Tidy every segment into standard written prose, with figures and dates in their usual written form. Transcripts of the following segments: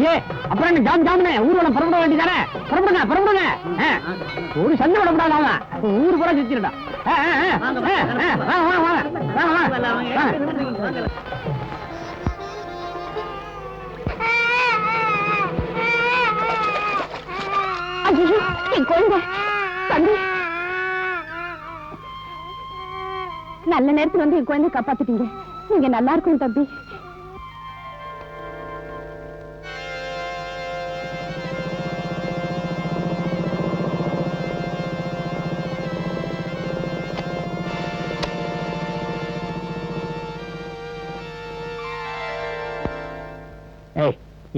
ஆச்சு. அப்புறம் என்ன ஜாம் ஜாம்னு ஊர்வலம் புறப்பட வேண்டியதானே? புறப்படுங்க புறப்படுங்க. ஒரு சண்டை விடக்கூடாது. அவன் ஊர் பூரா சுத்திடா. என் குழந்தை தம்பி, நல்ல நேரத்துல வந்து என் குழந்தை காப்பாத்திட்டீங்க. நீங்க நல்லா இருக்கணும் தம்பி.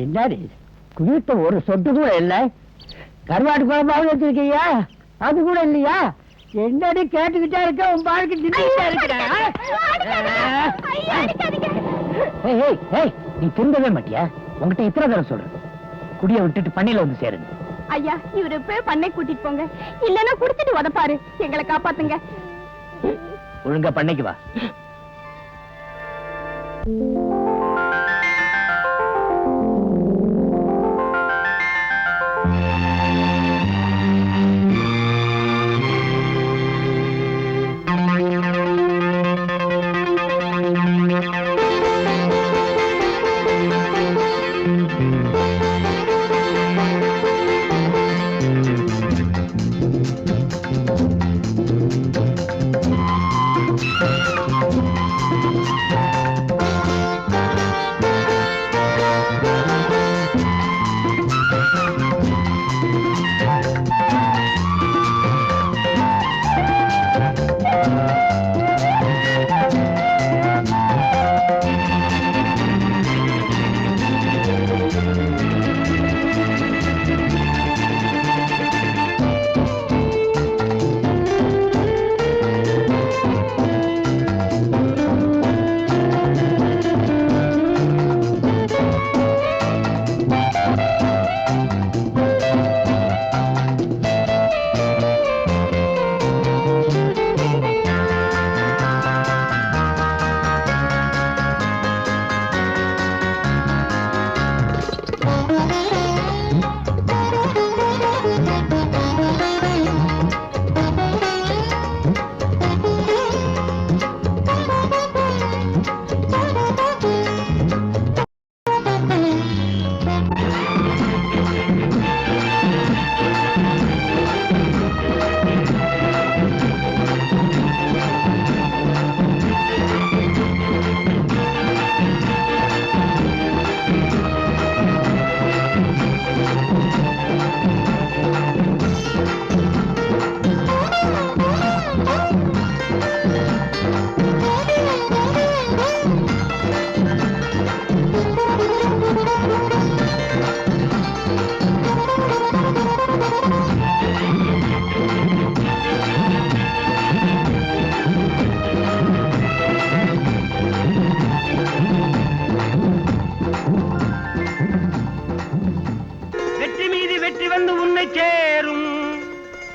என்னடி குடித்த ஒரு சொட்டு கூட இல்ல. கருவாட்டு குழம்பாவது வச்சிருக்கியா? அது கூட இல்லையா? என்னடி கேட்டுக்கிட்டே இருக்க? உன் பாருக்கு தின்னுட்டே இருக்கிற. நீ திருந்தவே மாட்டியா? உங்ககிட்ட இத்தனை தடவை சொல்றேன், குடிய விட்டுட்டு பண்ணையில வந்து சேருங்க. ஐயா, இவரு போய் பண்ணை கூட்டிட்டு போங்க, இல்லன்னா குடிச்சிட்டு உதப்பாரு. எங்களை காப்பாத்துங்க. ஒழுங்கா பண்ணைக்கு வா.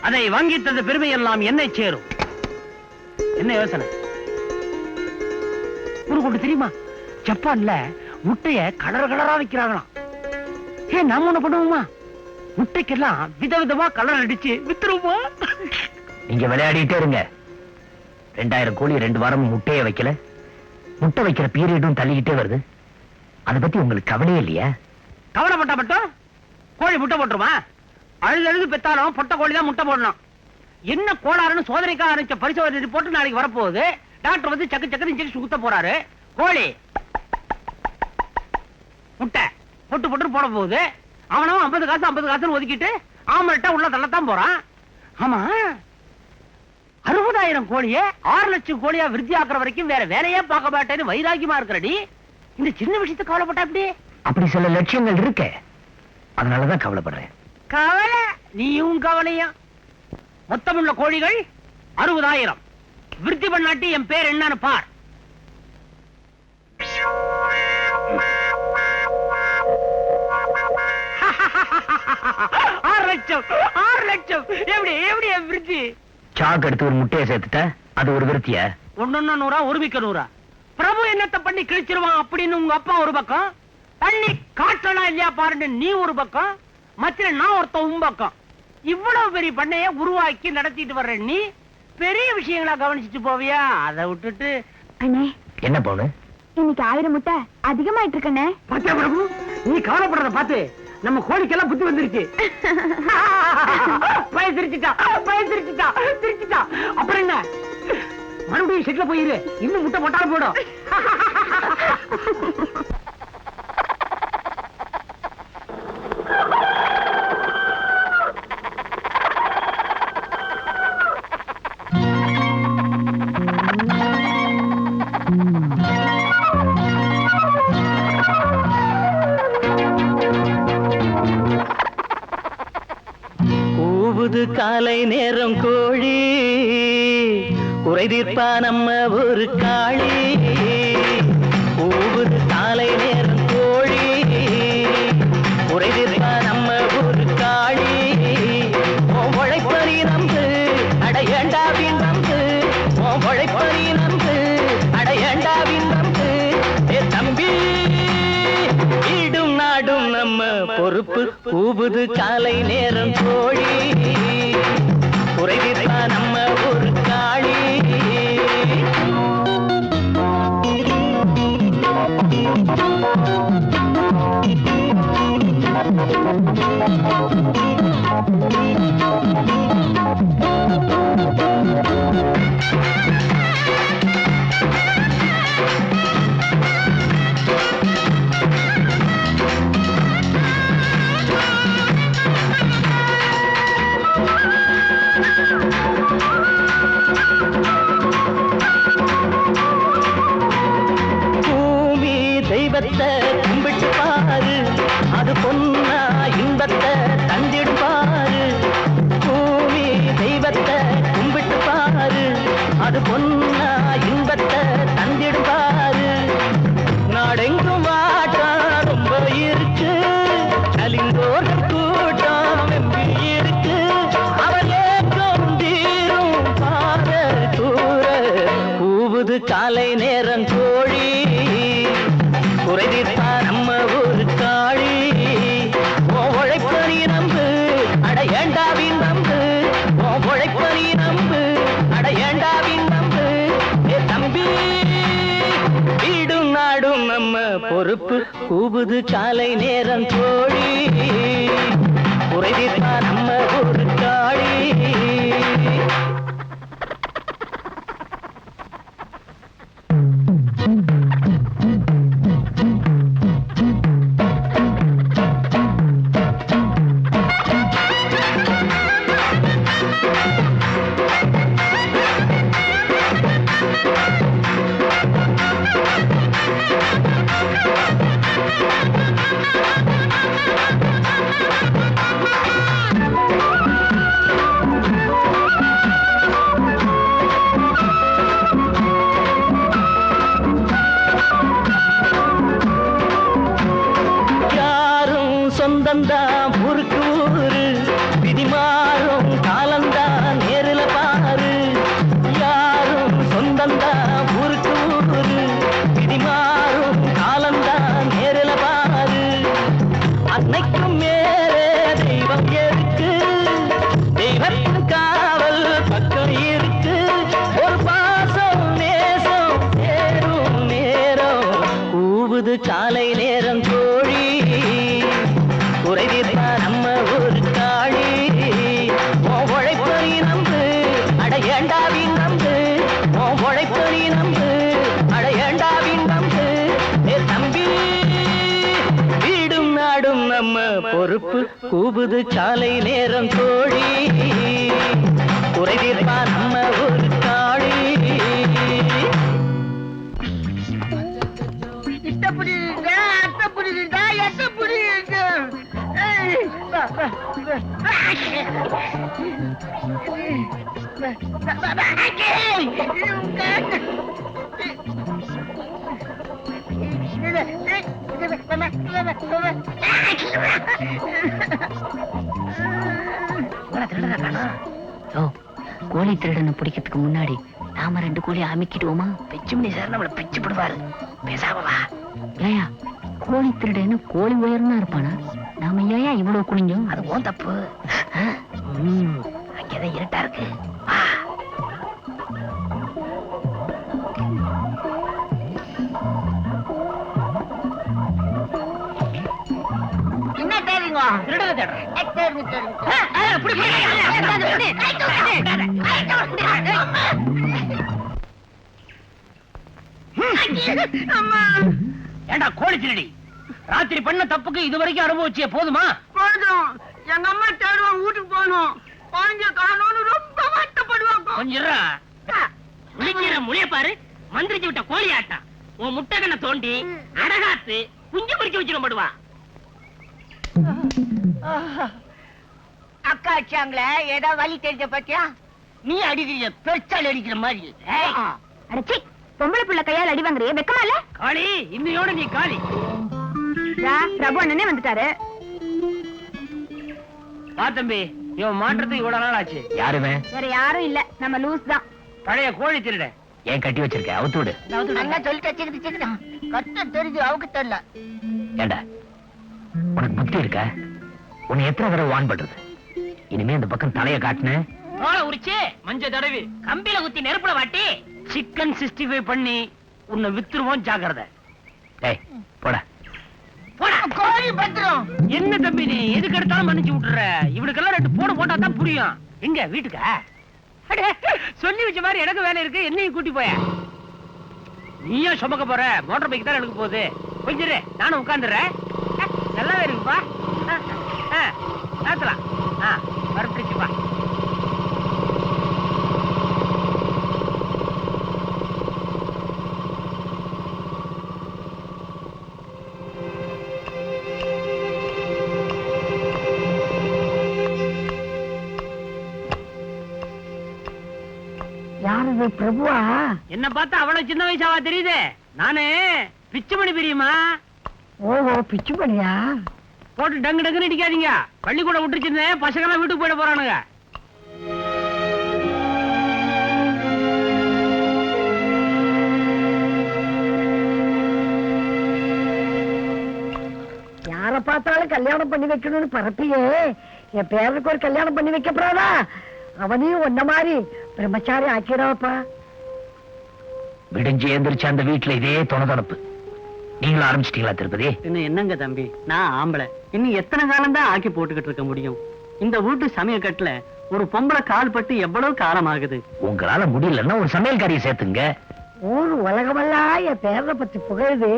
அதை வாங்கி தந்த பெருமை எல்லாம் என்னை சேரும். என்ன யோசனை? உனக்கு தெரியுமா, ஜப்பான்ல முட்டைய கலர் கலரா வைக்கிறாங்களாம். ஏன் நாம ஒண்ணு பண்ணுவோமா? முட்டைக்கெல்லாம் விதவிதமா கலர் அடிச்சு வித்துருவோம். நீங்க விளையாடிட்டே இருங்க. 2000 கோழி 2 வாரம் முட்டைய வைக்கல. முட்டை வைக்கிற பீரியடும் தள்ளிக்கிட்டே வருது. அதை பத்தி உங்களுக்கு கவலையே இல்லையா? கவலைப்பட்டா மட்டும் கோழி முட்டை போட்டுருமா? அழுது பெத்தாலும் பொட்டை கோழி தான் முட்டை போடணும். என்ன கோளாறுன்னு சோதனைக்காக ஆரம்பிச்ச பரிசோதனை ரிப்போர்ட் நாளைக்கு வரப்போகுது. டாக்டர் வந்து சக்கு சக்கு இன்ஜெக்ஷன் குத்த போறாரு. கோழி முட்டை பொட்டு பொட்டு போட போகுது. அவனும் 50 காசு 50 காசுன்னு ஒதுக்கிட்டு ஆமல்ட்டா உள்ள தள்ளத்தான் போறான். ஆமா, 60,000 கோழியை 6 லட்சம் கோழியா விருத்தி ஆக்குற வரைக்கும் வேற வேலையே பார்க்க மாட்டேன்னு வைராக்கியமா இருக்கிறடி. இந்த சின்ன விஷயத்தை கவலைப்பட்டா அப்படி அப்படி சில லட்சியங்கள் இருக்கு. அதனாலதான் கவலைப்படுறேன். கவலை நீயும் கவலையும். மொத்தமுள்ள கோழிகள் 60,000. விருத்தி பண்ணாட்டி என் பேர் என்னன்னு பார். 6 லட்சம் 6 லட்சம். எப்படி எப்படி விருத்தி? சாக்கு எடுத்து ஒரு முட்டையை சேர்த்துட்ட, அது ஒரு விருத்திய? 1 100 100 1 மிக்க 100. பிரபு என்னத்தை பண்ணி கிழிச்சிருவான் அப்படின்னு உங்க அப்பா ஒரு பக்கம், தண்ணி காட்டலாம் இல்லையா பாருன்னு நீ ஒரு பக்கம், மத்திய நான் ஒருத்தன் உன் பக்கம். இவ்வளவு பெரிய பண்ணைய உருவாக்கி நடத்திட்டு வர்ற நீ பெரிய விஷயங்களா கவனிச்சுட்டு போவியா? அதை விட்டுட்டு அண்ணே என்ன போன இன்னைக்கு 1000 முட்டை அதிகமாயிட்டு இருக்கண்ணே. பச்சை பிரபு, நீ கவலைப்படுறத பார்த்து நம்ம கோழிக்கெல்லாம் புத்தி வந்துருச்சு. திருச்சிட்டா. அப்புறம் என்ன, மறுபடியும் செட்ல போயிரு, இன்னும் முட்டை போட்டாலும் போடும். காலை நேரம் கோழி உரைதிப்பா நம்ம ஒரு காளி. ஊவுது காலை நேரம் கோழி உரைதிப்பா நம்ம ஒரு காளி. உழைப்பறி நம்பு அடையண்டாவின் நம்பு, உழைப்பறி நம்பு அடையண்டாவின் நம்பு. தம்பி வீடும் நாடும் நம்ம பொறுப்பு. ஊவுது காலை நேரம் கோழி உரைதிப்பா நம்ம ஒரு காளி. தெய்வத்தை கும்பிட்டு பாரு, அது பொன்னா இன்பத்தை தந்திடும் பாரு. பூமி தெய்வத்தை கும்பிட்டு பாரு, அது பொன்னா இன்பத்தை தந்திடும் பாரு. நாடெங்கும் வாட்டம் ரொம்ப இருக்கு, நலிந்தோர்கள் கூட்டம் வெம்பி இருக்கு. அவர் ஏற்கும் தீரும் பார கூற கூவுது காலை நேரம் கோழி உரைதிப்பா நம்ம ஒரு காளி. உழைப்பறி நம்பு அடையண்டாவின் நம்பு, உழைப்பறி நம்பு அடையண்டாவின் நம்பு. தம்பி வீடும் நாடும் நம்ம பொறுப்பு. கூவுது காலை நேரம் கோழி உரைதிப்பா நம்ம ஒரு காளி. சொந்தந்தான் ஊருக்கு ஊரு, விதிமாறும் காலந்தான் நேரில பாரு. யாரும் சொந்தந்தான் ஊருக்கு ஊரு, விதிமாறும் காலந்தான் நேரில பாரு. அன்னைக்கும் மேலே தெய்வம் இருக்கு, தெய்வத்தின் காவல் பக்கம் இருக்கு. ஒரு பாசம் நேசம் சேரும் நேரம் கூவுது காலை நேரம் கோழி உரைதிப்பா நம்ம ஒரு காளி. உழைப்பறி நம்பு அடையண்டாவின் நம்பு, உழைப்பறி நம்பு அடையண்டாவின் நம்பு. தம்பி வீடும் நாடும் நம்ம பொறுப்பு. கூவுது காலை நேரம் கோழி உரைதிப்பா நம்ம ஒரு காளி. கோழி திருடனை பிடிக்கிறதுக்கு முன்னாடி நாம 2 கோழி அமைக்கிடுவோமா? பிச்சு மணி சார் நம்மள பிச்சு போடுவாரு. பேசாம வா. ஏயா கோழி திருடன்னு கோழி உயர்னா இருப்பானா? நாம ஏன் இவ்வளவு குனிஞ்சோம்? அது ஓன் தப்பு. அங்கேதான் இருட்டா இருக்கு. என்ன தேடுறீங்க? திருடனை தேடுறேன். ஏண்டா கோழி திருடி, ராத்திரி பண்ண தப்புக்கு இதுவரைக்கும் அனுபவிச்சிய போதுமா? போதும். எங்க அம்மா தேடுவாங்க, வீட்டுக்கு போகணும். குழந்தைய காணோம்னு ரொம்ப வருத்தப்படுவாங்க. கொஞ்சம் முழிய பாரு. மந்திரிச்சு விட்ட கோழி ஆட்டா உன் முட்டை கண்ணை தோண்டி அடகாத்து குஞ்சு பொறிக்க வச்சிருப்படுவா. அக்கா அடிச்சாங்களே, ஏதோ வலி தெரிஞ்ச பத்தியா? நீ அடிக்கிற பெருச்சால் அடிக்கிற மாதிரி. அடச்சி, பொம்பளை பிள்ளை கையால் அடி வாங்குறியே, வெக்கமா இல்ல? காளி, இன்னையோட நீ காளி. பிரபு அண்ணனே வந்துட்டாரு. வா தம்பி, இவன் மாற்றத்துக்கு இவ்வளவு நாள் ஆச்சு. யாருமே வேற யாரும் இல்ல, நம்ம லூஸ் தான். பழைய கோழி திருட. ஏன் கட்டி வச்சிருக்க? அவுத்து விடு. நல்லா சொல்லிட்டு வச்சுக்கிட்டு கஷ்டம் தெரிஞ்சு அவுக்கு தெரியல. ஏண்டா உனக்கு புத்தி இருக்க? உன்னை எத்தனை தடவை வான் பண்றது? இனிமே இந்த பக்கம் தலைய காட்டுன உரிச்சு மஞ்ச தடவி கம்பியில குத்தி நெருப்புல வாட்டி சிக்கன் 65 பண்ணி உன்னை வித்துருவோம். ஜாக்கிரதை. போட போட. கோழி பத்திரம். என்ன தம்பி நீ எதுக்கு எடுத்தாலும் மன்னிச்சு விட்டுற? இவனுக்கெல்லாம் 2 போட போட்டா தான் புரியும். எங்க வீட்டுக்கா? சொல்லி வச்ச மாதிரி எனக்கு வேலை இருக்கு, என்னையும் கூட்டி போய. நீயும் சுமக்க போற? மோட்டர் பைக் தான் எனக்கு போகுது. கொஞ்சம் இரு, நானும் உட்கார்ந்துடுறேன். நல்லாவே இருக்குப்பா. நேரத்தலாம் வரப்பிடிச்சுப்பா. யாரு பிரபுவா? என்ன பார்த்தா அவ்வளவு சின்ன வயசாவா தெரியுது? நானு பிச்சுமணி பிரியுமா? ஓஹோ, பிச்சு பண்ணியா? போட்டு டங்கு டங்குன்னு அடிக்காதீங்க. பள்ளிக்கூடம் விட்டுருச்சிருந்தேன், பசங்க எல்லாம் வீட்டுக்கு போயிட போறானுங்க. யார பார்த்தாலும் கல்யாணம் பண்ணி வைக்கணும்னு பரப்பியே, என் பேருக்கு ஒரு கல்யாணம் பண்ணி வைக்கப்படாதா? அவனையும் ஒன்ன மாதிரி பிரம்மச்சாரி ஆக்கிடாப்பா. விடிஞ்சு எந்திரிச்சு அந்த வீட்டுல இதே தொணதொணப்பு. நீங்களும் ஆரம்பிச்சிட்டீங்களா திருப்பதி? இன்னும் என்னங்க தம்பி, நான் ஆம்பளை, இன்னும் எத்தனை காலம் தான் ஆக்கி போட்டுக்கிட்டு இருக்க முடியும்? இந்த வீட்டு சமயக்கட்டுல ஒரு பொம்பளை கால் பட்டு எவ்வளவு காலம் ஆகுது. உங்களால முடியலன்னா ஒரு சமையல்காரியை சேர்த்துங்க. ஊரு உலகமெல்லாம் என் பேரை பத்தி புகழுது.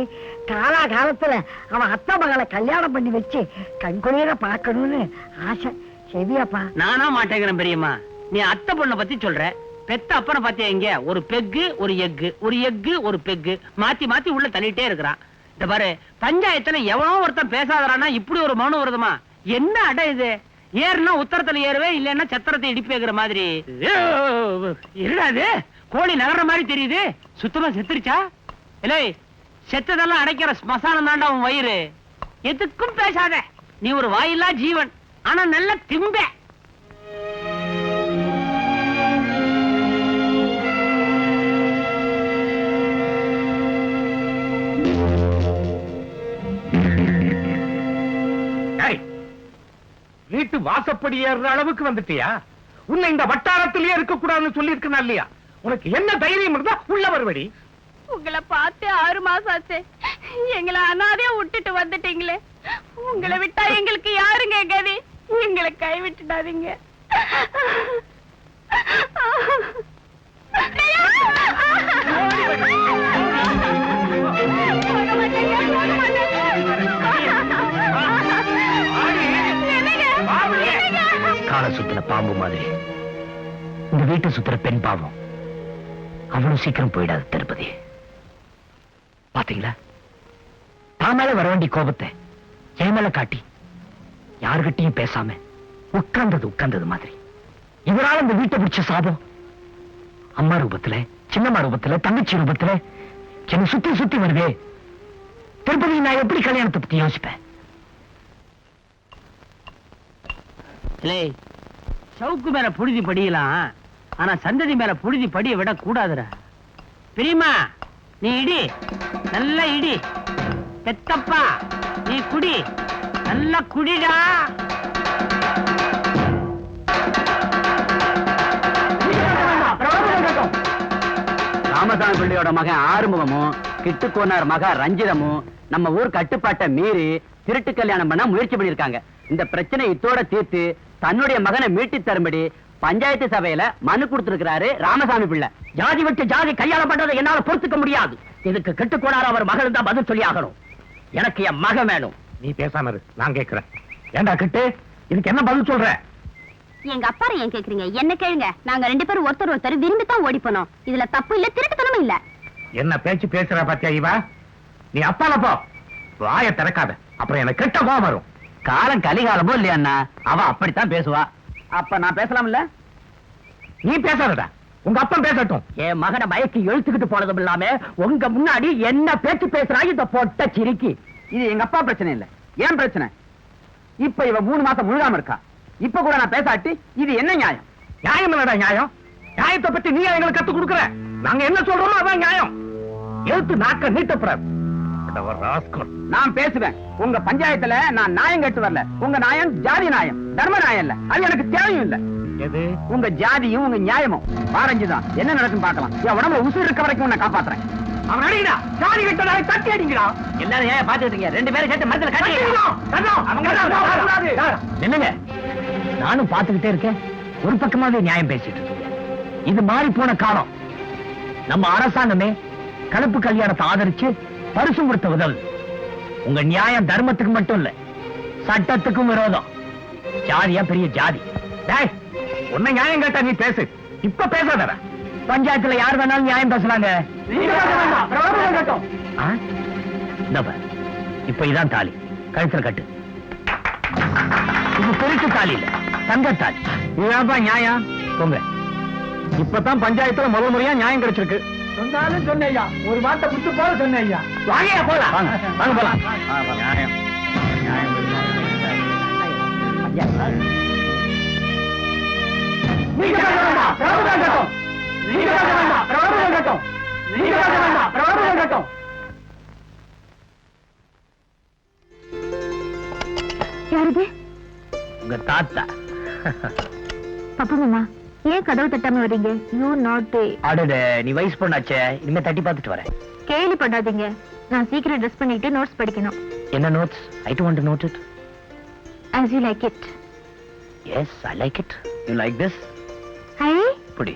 காலா காலத்துல அவன் அத்தை மகளை கல்யாணம் பண்ணி வச்சு கண்குளிர பாக்கணும்னு ஆசை. செவியாப்பா? நானா மாட்டேங்கிறேன் பெரியம்மா. நீ அத்தை பொண்ணை பத்தி சொல்ற, பெத்த அப்பனை பாத்தியா? இங்க ஒரு பெக்கு ஒரு எக்கு, ஒரு எக்கு ஒரு பெக்கு, மாத்தி மாத்தி உள்ள தள்ளிட்டே இருக்கிறான். இந்த பாரு, பஞ்சாயத்துல எவனோ ஒருத்தன் பேசாதறானா இப்படி ஒரு மௌனம் வருதுமா? என்ன அடை இது? ஏறுனா உத்தரத்துல ஏறுவேன், இல்லன்னா சத்திரத்தை இடிப்பேங்கிற மாதிரி. இருடாது, கோழி நகர்ற மாதிரி தெரியுது. சுத்தமா செத்துருச்சா? இல்லை, செத்ததெல்லாம் அடைக்கிற ஸ்மசானம் தாண்டா உன் வயிறு. எதுக்கும் பேசாத. நீ ஒரு வாயில்லா ஜீவன், ஆனா நல்ல திம்ப. வீட்டு வாசப்படி ஏறுற அளவுக்கு வந்துட்டியா? உன்னை இந்த வட்டாரத்திலேயே இருக்க கூடாதுன்னு சொல்லி இருக்கா இல்லையா? உனக்கு என்ன தைரியம் இருந்தா உள்ள வருவடி. உங்களை பார்த்து 6 மாசம் ஆச்சு. எங்களை அனாதையா விட்டுட்டு வந்துட்டீங்களே. உங்களை விட்டா எங்களுக்கு யாருங்க கதி? எங்களை கை விட்டுடாதீங்க. கால சுத்தின பாம்பு மாதிரி இந்த வீட்டை சுத்துற பெண் பாவம் அவ்வளவு சீக்கிரம் போயிடாது திருப்பதி. பாத்தீங்களா, தான் மேல வர வேண்டிய கோபத்தை என் மேல காட்டி யாருகிட்டையும் பேசாம உட்கார்ந்தது மாதிரி. இவரால் இந்த வீட்டை பிடிச்ச சாபம் அம்மா ரூபத்துல, சின்னம்மா ரூபத்துல, தங்கச்சி ரூபத்துல என்ன சுத்தி சுத்தி வருதே. திருப்பதி, நான் எப்படி கல்யாணத்தை பத்தி யோசிப்பேன்? சவுக்கு மேல புழுதி படியலாம், ஆனா சந்ததி மேல புழுதி படிய விட கூடாதுடா. பிரியமா, நீ இடி, நல்லா இடி. பெத்தப்பா நீ குடி, நல்லா குடிடா. ராமசாமி பிள்ளையோட மகன் ஆறுமுகமும் கிட்டுக்கோனார் மக ரஞ்சிதமும் நம்ம ஊர் கட்டுப்பாட்டை மீறி திருட்டு கல்யாணம் பண்ண முயற்சி பண்ணிருக்காங்க. இந்த பிரச்சனை இத்தோட தீர்த்து தன்னுடைய மகனை மீட்டு தரும்படி பஞ்சாயத்து சபையில மனு கொடுத்திருக்கிறாரு ராமசாமி பிள்ளை. ஜாதி விட்டு ஜாதி கல்யாணம் பண்றதை என்னால பொறுத்துக்க முடியாது. இதுக்கு கெட்டுக்கோனார் அவர் மகள் தான் பதில் சொல்லி ஆகணும். எனக்கு என் மகன் வேணும். நீ பேசாம இரு, நான் கேட்கிறேன். ஏண்டா கிட்டு, இதுக்கு என்ன பதில் சொல்ற? எங்க அப்பா ஏன் கேக்குறீங்க? என்ன கேளுங்க. நாங்க 2 பேரும் ஒருத்தர் விரும்பி தான் ஓடி போனோம். இதுல தப்பு இல்ல, திருட்டுத்தனமும் இல்ல. என்ன பேச்சு பேசுற பாத்தியா இவ? நீ அப்பால போ, வாயை திறக்காத, அப்புறம் எனக்கு கெட்ட கோபம் வரும். காலம் கலிகாலமோ இல்லையா அண்ணா, அவ அப்படித்தான் பேசுவா. அப்ப நான் பேசலாம்ல? நீ பேசாதடா, உங்க அப்பன் பேசட்டும். என் மகனை மயக்கி இழுத்துக்கிட்டு போனதும் இல்லாம உங்க முன்னாடி என்ன பேச்சு பேசுறா இந்த பொட்ட சிரிக்கி. இது எங்க அப்பா பிரச்சனை இல்ல, ஏன் பிரச்சனை. இப்ப இவ 3 மாசம் முழுகாம இருக்கா. இப்ப கூட நான் பேசாட்டி இது என்ன நியாயம்? நியாயம் இல்லடா நியாயம். நியாயத்தை பத்தி நீ எங்களுக்கு கத்து கொடுக்குற. நாங்க என்ன சொல்றோமோ அதான் நியாயம். எழுத்து நாக்க நீட்டப்படாது. நான் பேசுவேன். உங்க பஞ்சாயத்துல நான் நியாயம் கேட்டு வரல. உங்க நியாயம் ஜாதி நியாயம், தர்ம நியாயம் இல்ல. அது எனக்கு தேவையும் இல்ல. எது? உங்க ஜாதியும் உங்க நியாயமும். வாரஞ்சுதான் என்ன நடக்கும் பார்க்கலாம். என் உடம்புல உசுர் இருக்க வரைக்கும் உன்னை காப்பாத்துறேன். அவன் அடிக்கிறா, ஜாதி கட்டடா, தட்டி அடிக்கிறா. எல்லாரும் ஏன் பாத்துக்கிட்டீங்க? 2 பேரும் சேர்த்து மரத்துல நின்னுங்க. நானும் பாத்துக்கிட்டே இருக்கேன். ஒரு பக்கமாவே நியாயம் பேசிட்டு இருக்கீங்க. இது மாறி போன காலம். நம்ம அரசாங்கமே கலப்பு கல்யாணத்தை ஆதரிச்சு பரிசு கொடுத்த உதவு. உங்க நியாயம் தர்மத்துக்கு மட்டும் இல்ல, சட்டத்துக்கும் விரோதம். ஜாதியா பெரிய ஜாதி. டேய், உன்னை நியாயம் கேட்டா நீ பேசு, இப்ப பேசாதடா. பஞ்சாயத்துல யார் வேணாலும் நியாயம் பேசலாங்க. ஆ? இந்தா பாரு. இப்ப இதான் தாலி, கழுத்துல கட்டு. இது திருட்டு தாலி இல்ல, தங்க தாலி. இதுதான்ப்பா நியாயம். போங்க. இப்பதான் பஞ்சாயத்துல முதல் முறையா நியாயம் கிடைச்சிருக்கு. சொன்னாலும் சொன்னையா, ஒரு வார்த்தை விட்டு போல சொன்னையா. வாங்க போலாம். வாங்க போலாம். நியாயம் நீங்க பேச வேண்டாம், பிரபுதான் கட்டும். நீங்க பேச வேண்டாம், பிரபுதான் கட்டும். நீங்க பேச வேண்டாம், பிரபுதான் கட்டும். யாருது? உங்க தாத்தா. பப்பா மாமா, ஏன் கதவு தட்டாம வரீங்க? You not. அடடே, நீ வயசு பொண்ணாச்சே, இனிமே தட்டி பார்த்துட்டு வரேன். கேலி பண்ணாதீங்க. நான் சீக்கிரம் ட்ரெஸ் பண்ணிட்டு நோட்ஸ் படிக்கணும். என்ன notes? I don't want to note it. As you like it. Yes, I like it. You like this? High, புடி.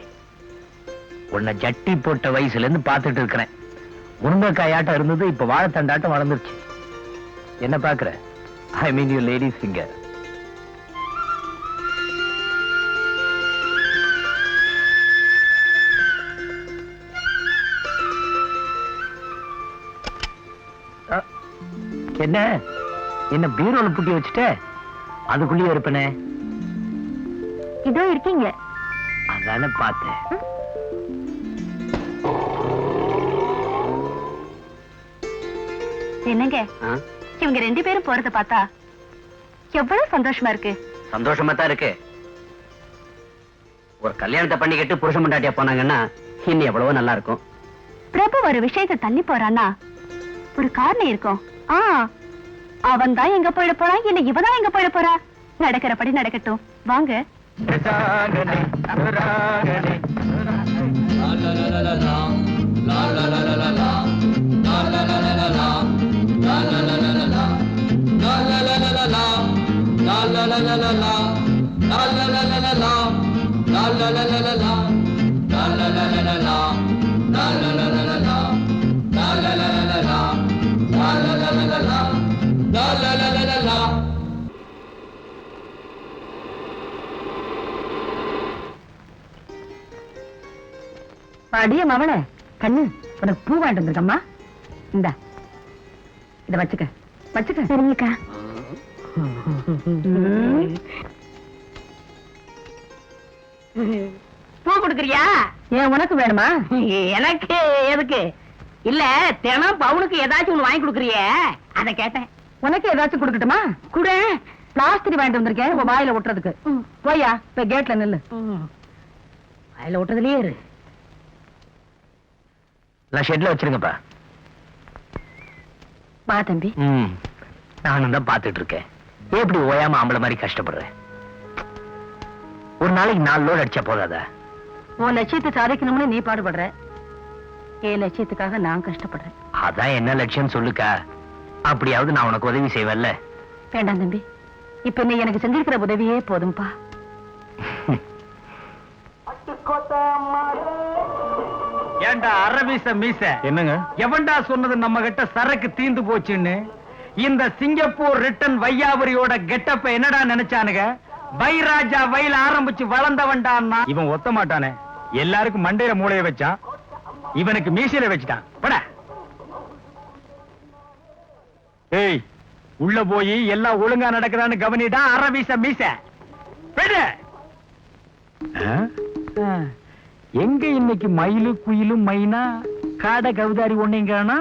உன்னை ஜட்டி போட்ட வயசுல இருந்து பார்த்துட்டு இருக்கிறேன். முருங்கைக்காயாட்டம் இருந்தது, இப்ப வாழைத்தண்டாட்டம் வளர்ந்துருச்சு. என்ன பாக்குற? I mean your lady's finger. என்ன என்ன பீரோல புட்டி வச்சுட்ட? அதுக்குள்ளேயே இருப்பனே. இதோ இருக்கீங்க. அதானே பார்த்தேன். என்னங்க, இவங்க 2 பேரும் போறத பார்த்தா எவ்வளவு சந்தோஷமா இருக்கு. சந்தோஷமா தான் இருக்கு. ஒரு கல்யாணத்தை பண்ணிக்கிட்டு புருஷன் பொண்டாட்டியா போனாங்கன்னா இன்னும் எவ்வளவோ நல்லா இருக்கும். பிரபு ஒரு விஷயத்தை தள்ளி போறான்னா ஒரு காரணம் இருக்கும். அவன் தான் எங்க போயிட போறான், இல்ல இவதான் எங்க போயிட போறா. நடக்கிறபடி நடக்கட்டும், வாங்க. அடிய மவளே, கண்ணு உனக்கு பூ வாங்கிட்டு வந்திருக்கம்மா. இந்த இத வச்சுக்க வச்சுக்க. சரிங்கக்கா. பூ கொடுக்குறியா? ஏன் உனக்கு வேணுமா? எனக்கு எதுக்கு? இல்ல தினம் பவுனுக்கு ஏதாச்சும் ஒண்ணு வாங்கி கொடுக்குறியே, அத கேட்டேன். உனக்கு ஏதாச்சும் கொடுக்கட்டுமா? கூட பிளாஸ்டிக் வாங்கிட்டு வந்திருக்கேன் உன் வாயில ஒட்டுறதுக்கு. போயா இப்ப கேட்ல நில்லு. வாயில ஒட்டுறதுலயே இரு. நான் ஷெட்ல வச்சிருங்கப்பா. வா தம்பி. நானும் தான் பாத்துட்டு இருக்கேன். எப்படி ஓயாம ஆம்பளை மாதிரி கஷ்டப்படுறேன். ஒரு நாளைக்கு 4 லோடு அடிச்சா போதாதா? உன் லட்சியத்தை சாதிக்கணும்னு நீ பாடுபடுற, என் லட்சியத்துக்காக நான் கஷ்டப்படுறேன். அதான் என்ன லட்சியம் சொல்லுக்கா. அப்படியாவது நான் உனக்கு உதவி செய்வேன்ல. வேண்டாம் தம்பி, இப்ப நீ எனக்கு செஞ்சிருக்கிற உதவியே போதும்பா. ஏண்டா அரபீச மீச, என்னங்க எவன்டா சொன்னது நம்ம கிட்ட சரக்கு தீந்து போச்சுன்னு? இந்த சிங்கப்பூர் ரிட்டன் வையாபுரியோட கெட்டப்ப என்னடா நினைச்சானுங்க? வைராஜா வயல ஆரம்பிச்சு வளர்ந்தவன்டான்னா இவன் ஒத்த மாட்டானே. எல்லாருக்கும் மண்டையில மூளைய வச்சான், இவனுக்கு மீசையில வச்சுட்டான். பட ஏய், உள்ள போய் எல்லாம் ஒழுங்கா நடக்குதான்னு கவனிடா அரபீச மீச. எங்க இன்னைக்கு மயிலு குயிலும் மைனா காடை கவுதாரி ஒண்ணுங்கானா?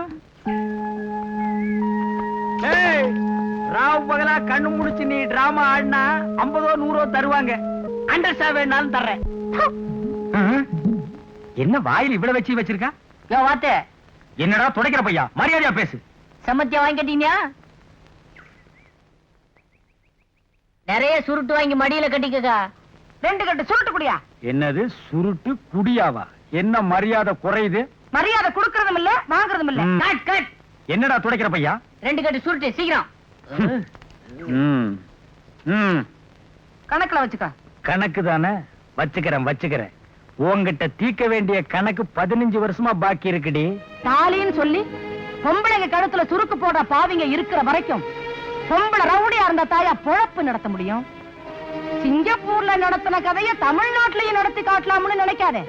ராவ் பகலா கண்ணு முடிச்சு நீ டிராமா ஆடினா 50 100 தருவாங்க. அண்டர் வேணாலும் தர்றேன். என்ன வாயில் இவ்வளவு வச்சு வச்சிருக்கா? யோ வாத்தே, என்னடா துடைக்கிற பையா, மரியாதையா பேசு. சம்மத்தியா வாங்கி கட்டீங்க? நிறைய சுருட்டு வாங்கி மடியில கட்டிக்கா. 2 கட்டு சுருட்டு குடியா? என்னது சுருட்டு குடியாவா? என்ன மரியாதை குறையுது? மரியாதை கொடுக்கறதும் இல்ல வாங்குறதும் இல்ல. ம். Cut cut. என்னடா துடைக்கிற பையா? 2 கட்டு சுருட்டு சீக்கிரம். கணக்குல வச்சுக்க. கணக்கு தானே, வச்சுக்கிறேன். உன்கிட்ட தீர்க்க வேண்டிய கணக்கு 15 வருஷமா பாக்கி இருக்குடி. தாலின்னு சொல்லி பொம்பளைங்க கழுத்துல சுருக்கு போட பாவிங்க இருக்கிற வரைக்கும் பொம்பளை ரவுடியா இருந்த தாயா பொழப்பு நடத்த முடியும். சிங்கப்பூர்ல நடத்தின கதைய தமிழ்நாட்டிலையும் நடத்தி காட்டலாம்னு நினைக்காதே.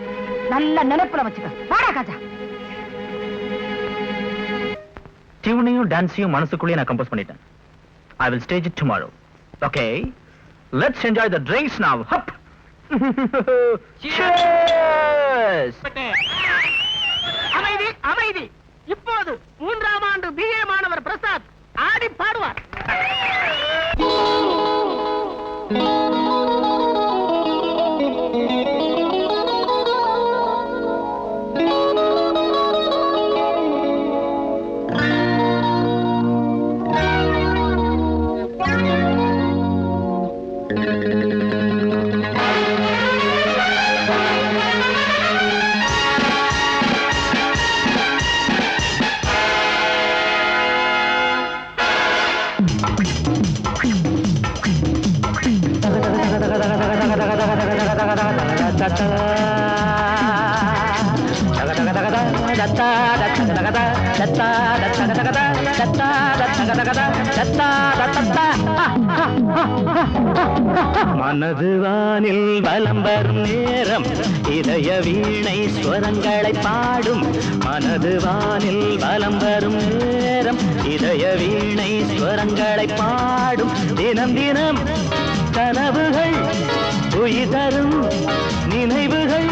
நல்ல நினைப்புல வச்சுக்க. வாடா காஜா. டியூனையும் டான்ஸையும் மனசுக்குள்ளே நான் கம்போஸ் பண்ணிட்டேன். I will stage it tomorrow. Okay, let's enjoy the drinks now. Hup. Cheers. அமைதி அமைதி. இப்போது 3ஆம் ஆண்டு BA மாணவர் பிரசாத் ஆடி பாடுவார். மனது வானில் வலம் வரும் நேரம் இதய வீணை ஸ்வரங்களை பாடும். மனது வானில் வலம் வரும் நேரம் இதய வீணை ஸ்வரங்களை பாடும். தினம் தினம் கனவுகள் உயிர் தரும் நினைவுகள்.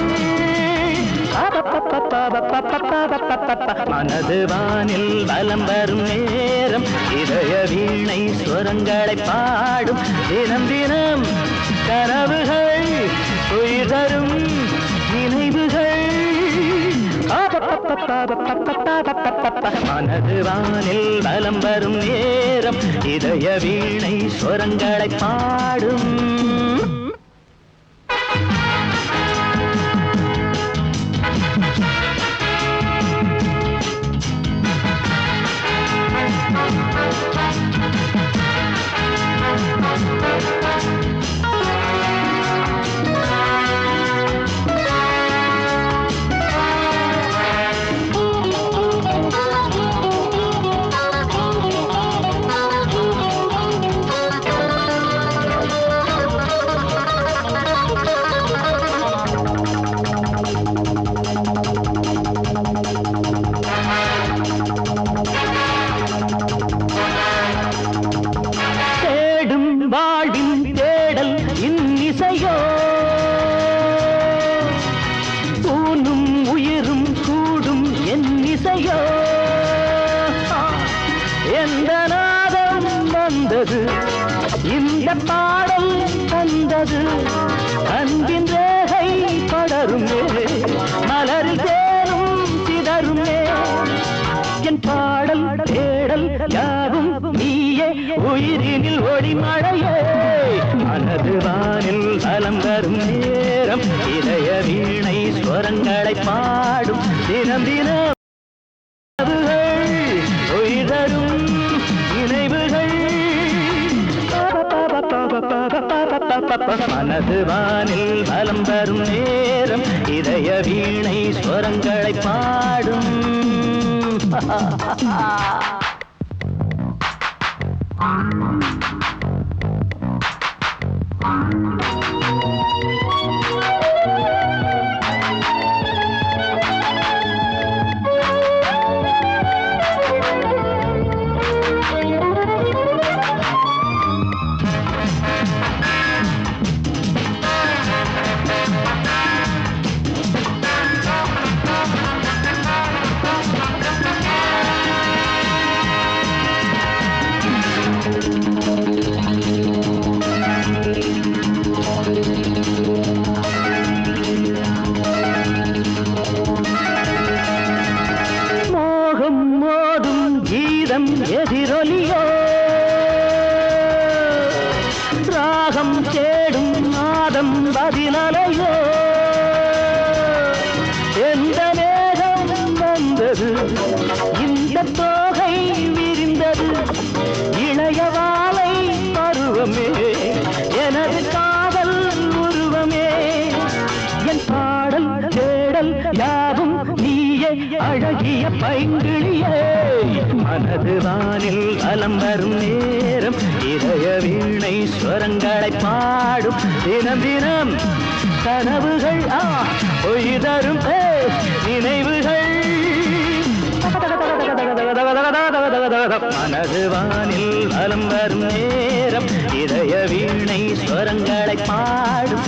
மனது வானில் வலம் வரும் நேரம் இதய வீணை ஸ்வரங்களை பாடும். தினம் தினம் கனவுகள் உயிர் தரும் நினைவுகள். மனது வானில் வலம் வரும் நேரம் இதய வீணை ஸ்வரங்களை பாடும். இந்த பாடல் தந்தது அன்பின் ரேகை படருமே. மலரில் தேனும் சிதருமே. என் பாடல் தேடல் ஸ்வரங்களை பாடும் தினம் தினம் உயிரும் நினைவுகள் மனது வானில் வலம் வரும் நேரம் இதய வீணை ஸ்வரங்களை பாடும் மோகம் மோதும் கீதம் எதிரொலியோ ராகம் தேடும் நாதம் பதிலலையோ எந்த மேகம் வந்தது இந்த தோகை விரிந்தது இளையவாலை பருவமே எனது காதல் உருவமே என் பாடல் தேடல் யாவும் நீயே அழகிய பைங்கிளியே மனது வானில் வலம் வரும் நேரம் இதய வீணை ஸ்வரங்களை பாடும் தினம் தினம் கனவுகள் உயிரும் நினைவுகள் மனது வானில் வலம் வரும் நேரம் இதய வீணை ஸ்வரங்களை பாடும்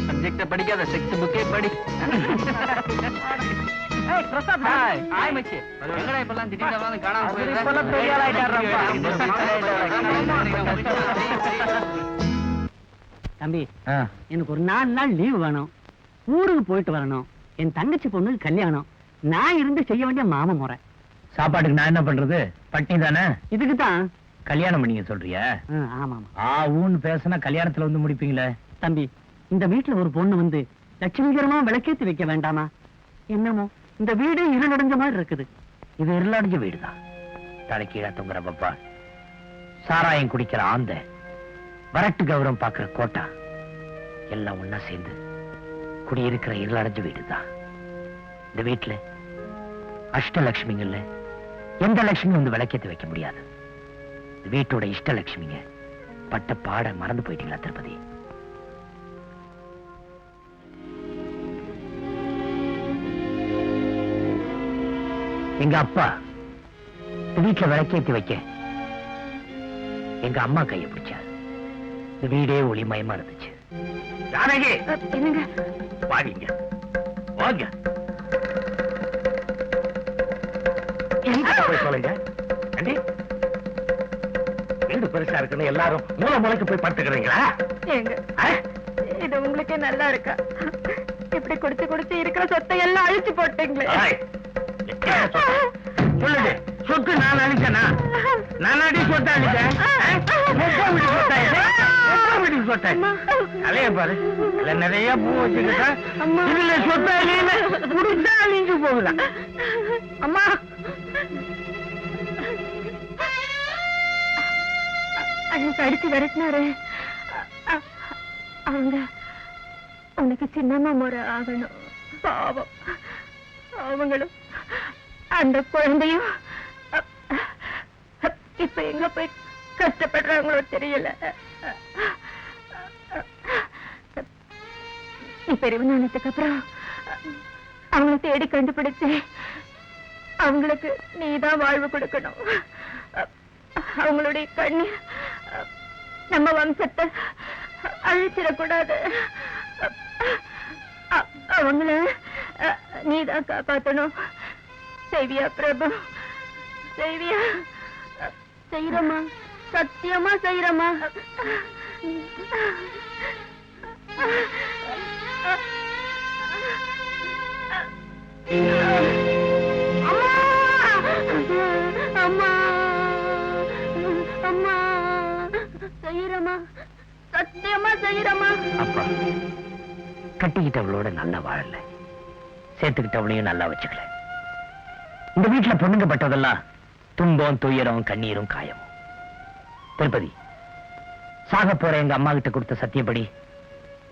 சப்ஜெக்ட படிக்காத செக்ட் புக்கே படி. தம்பி எனக்கு ஒரு 4 நாள் லீவு வேணும். ஊருக்கு போயிட்டு வரணும். என் தங்கச்சி பொண்ணுக்கு கல்யாணம். நான் இருந்து செய்ய வேண்டிய மாம முறை. சாப்பாட்டுக்கு நான் என்ன பண்றது? பட்டினி தானே. இதுக்கு தான் கல்யாணம் பண்ணிக்க சொல்றியா? ஆமா ஊன்னு பேசினா கல்யாணத்துல வந்து முடிப்பீங்களே. தம்பி, இந்த வீட்டுல ஒரு பொண்ணு வந்து லட்சுமிகரமா விளக்கேத்தி வைக்க வேண்டாமா? என்னமோ இந்த வீடு இருளடைஞ்ச மாதிரி இருக்குது. இது இருளடைஞ்ச வீடுதான். தலைக்கீழா தொங்குற பப்பா, சாராயம் குடிக்கிற ஆந்த, வரட்டு கௌரவம் பாக்குற கோட்டா, எல்லாம் ஒன்னா சேர்ந்து குடியிருக்கிற இருளடைஞ்ச வீடுதான். இந்த வீட்டுல அஷ்டலட்சுமிங்கள்ல எந்த லட்சுமி வந்து விளக்கேத்தி வைக்க முடியாது. இந்த வீட்டோட இஷ்டலட்சுமிங்க பட்ட பாட மறந்து போயிட்டீங்களா திருப்பதி? எங்க அப்பா இந்த வீட்டுல விளக்கேத்தி வைக்க எங்க அம்மா கையை பிடிச்சார். இந்த வீடே ஒளிமயமா இருந்துச்சு. ஜானகி, வாங்க வாங்க. போய் சொல்லுங்க. வீடு பெருசா இருக்குன்னு எல்லாரும் மூல மூளைக்கு போய் படுத்துக்கிறீங்களா? இது உங்களுக்கே நல்லா இருக்கா? இப்படி குடிச்சு குடிச்சு இருக்கிற சொத்தை எல்லாம் அழிச்சு போட்டீங்களே. சொல்லுங்க, சொத்து நான் அழிச்சேனா? நானாடி சொத்தை அழிச்சேன்? சொத்தேன் அலைய பாரு, நிறைய பூ வச்சுக்கிட்டா இதுல சொத்த அழியல, குடிச்சா அழிஞ்சு போகலாம். அம்மா, அன்னைக்கு அடிச்சு விரட்டினாரு. அவங்க உனக்கு சின்னம்மா முறை ஆகணும். பாவம், அவங்களும் அந்த குழந்தையும் இப்ப எங்க போய் கஷ்டப்படுறாங்களோ தெரியல. நீ பெரியவனானதுக்கு அப்புறம் அவங்களை தேடி கண்டுபிடிச்சு அவங்களுக்கு நீதான் வாழ்வு கொடுக்கணும். அவங்களுடைய கண்ணீர் நம்ம வம்சத்தை அழிச்சிடக்கூடாது. அவங்கள நீதான் காப்பாற்றணும். செய்வியா பிரபு? செய்வியா? செய்யறமா, சத்தியமா செய்யறமா. அம்மா அம்மா செய்யறமா சத்தியமா செய்யறமா. அப்பா கட்டிக்கிட்டவளோட நல்லா வாழல, சேர்த்துக்கிட்டவளையும் நல்லா வச்சுக்கல. இந்த வீட்டுல பொண்ணுங்க பட்டதெல்லாம் துன்பம், துயரம், கண்ணீரும், காயமும். திருப்பதி, சாக போற எங்க அம்மா கிட்ட கொடுத்த சத்தியப்படி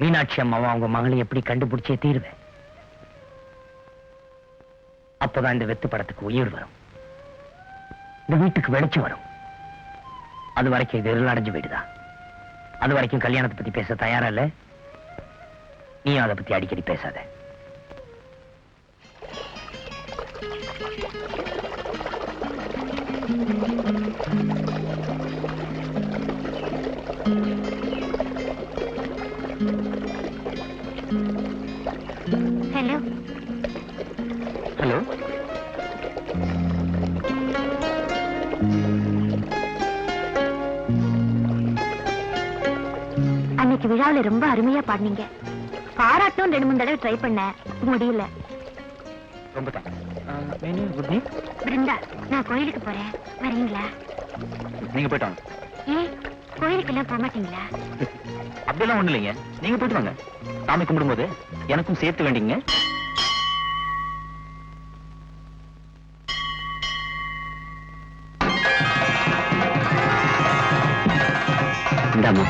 மீனாட்சி அம்மாவும் அவங்க மகளை எப்படி கண்டுபிடிச்சே தீருவேன். அப்பதான் இந்த வெத்து படத்துக்கு உயிர் வரும், இந்த வீட்டுக்கு வெளிச்சம் வரும். அது வரைக்கும் இது இருள் அடைஞ்சு போயிடுதா? அது வரைக்கும் கல்யாணத்தை பத்தி பேச தயாரா இல்ல. நீயும் அதை பத்தி அடிக்கடி பேசாத. ஹலோ ஹலோ, அன்னைக்கு விழாவில் ரொம்ப அருமையா பாடினீங்க. பாராட்டும் 2-3 தடவை ட்ரை பண்ண முடியல. ரொம்ப தேங்க்ஸ். பிருந்தா, நான் கோயிலுக்கு போறேன், வரீங்களா? நீங்க போயிட்டு வாங்க. ஏன் கோயிலுக்கெல்லாம் போக மாட்டீங்களா? அப்படியெல்லாம் ஒண்ணு இல்லைங்க, நீங்க போயிட்டு வாங்க. சாமி கும்பிடும்போது எனக்கும் சேர்த்து வேண்டிங்க. இந்தாம்மா.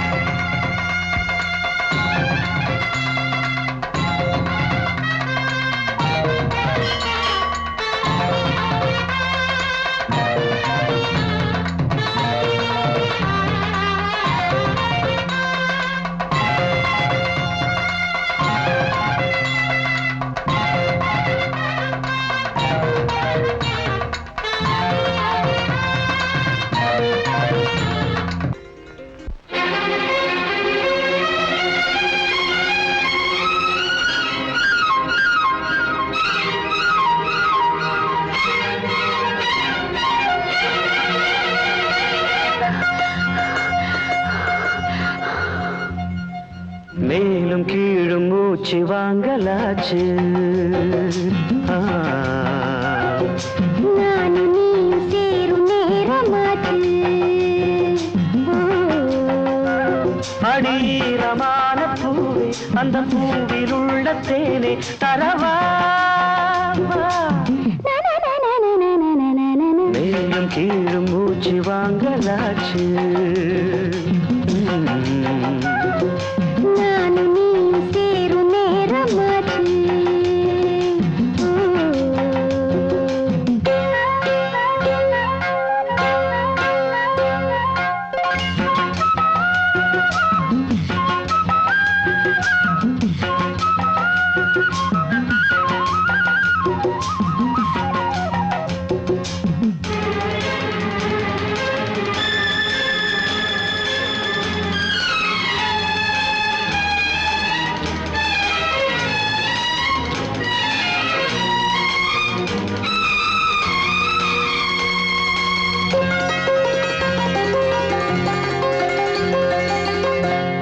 மேலும் கீழும் மூச்சு வாங்கலாச்சு. நானும் நீயும் சேரும் நேரமாச்சு. அடீரமான பூவே, அந்த பூவில் உள்ள தேனே தரவா. மேலும் கீழும் மூச்சு வாங்கலாச்சு. நானும் நீயும் சேரும் நேரமாச்சு.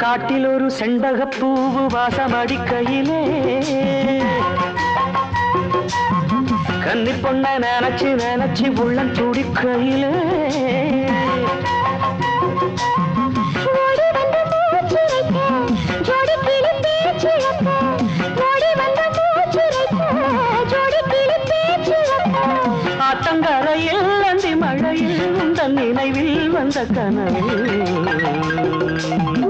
காட்டில் ஒரு செண்பகப்பூவு வாசம் அடிக்கையிலே கன்னி பொண்ண நினைச்சு நினைச்சு உள்ளம் துடிக்கையிலே ஆத்தங்கரையில் அந்தி மழையில் உந்தன் நினைவில் வந்த கனவில்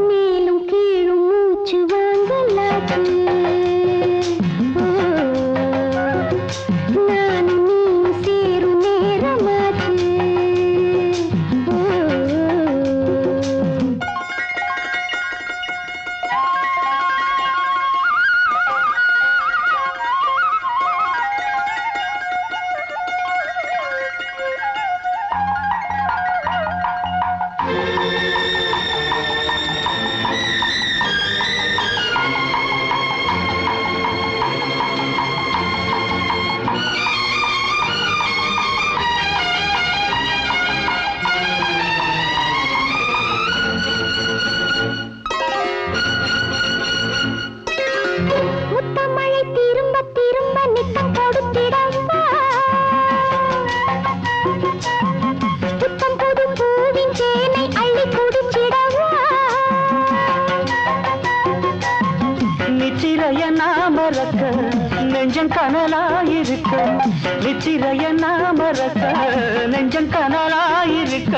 மேலும் கீழும் மூச்சு வாங்கலாச்சு. நானும் நீயும் சேரும் நேரமாச்சு. நித்திரைய நாமரக்க நெஞ்சம் கனலாயிருக்க நித்திரைய நாமரக்க நெஞ்சம் கனலாயிருக்க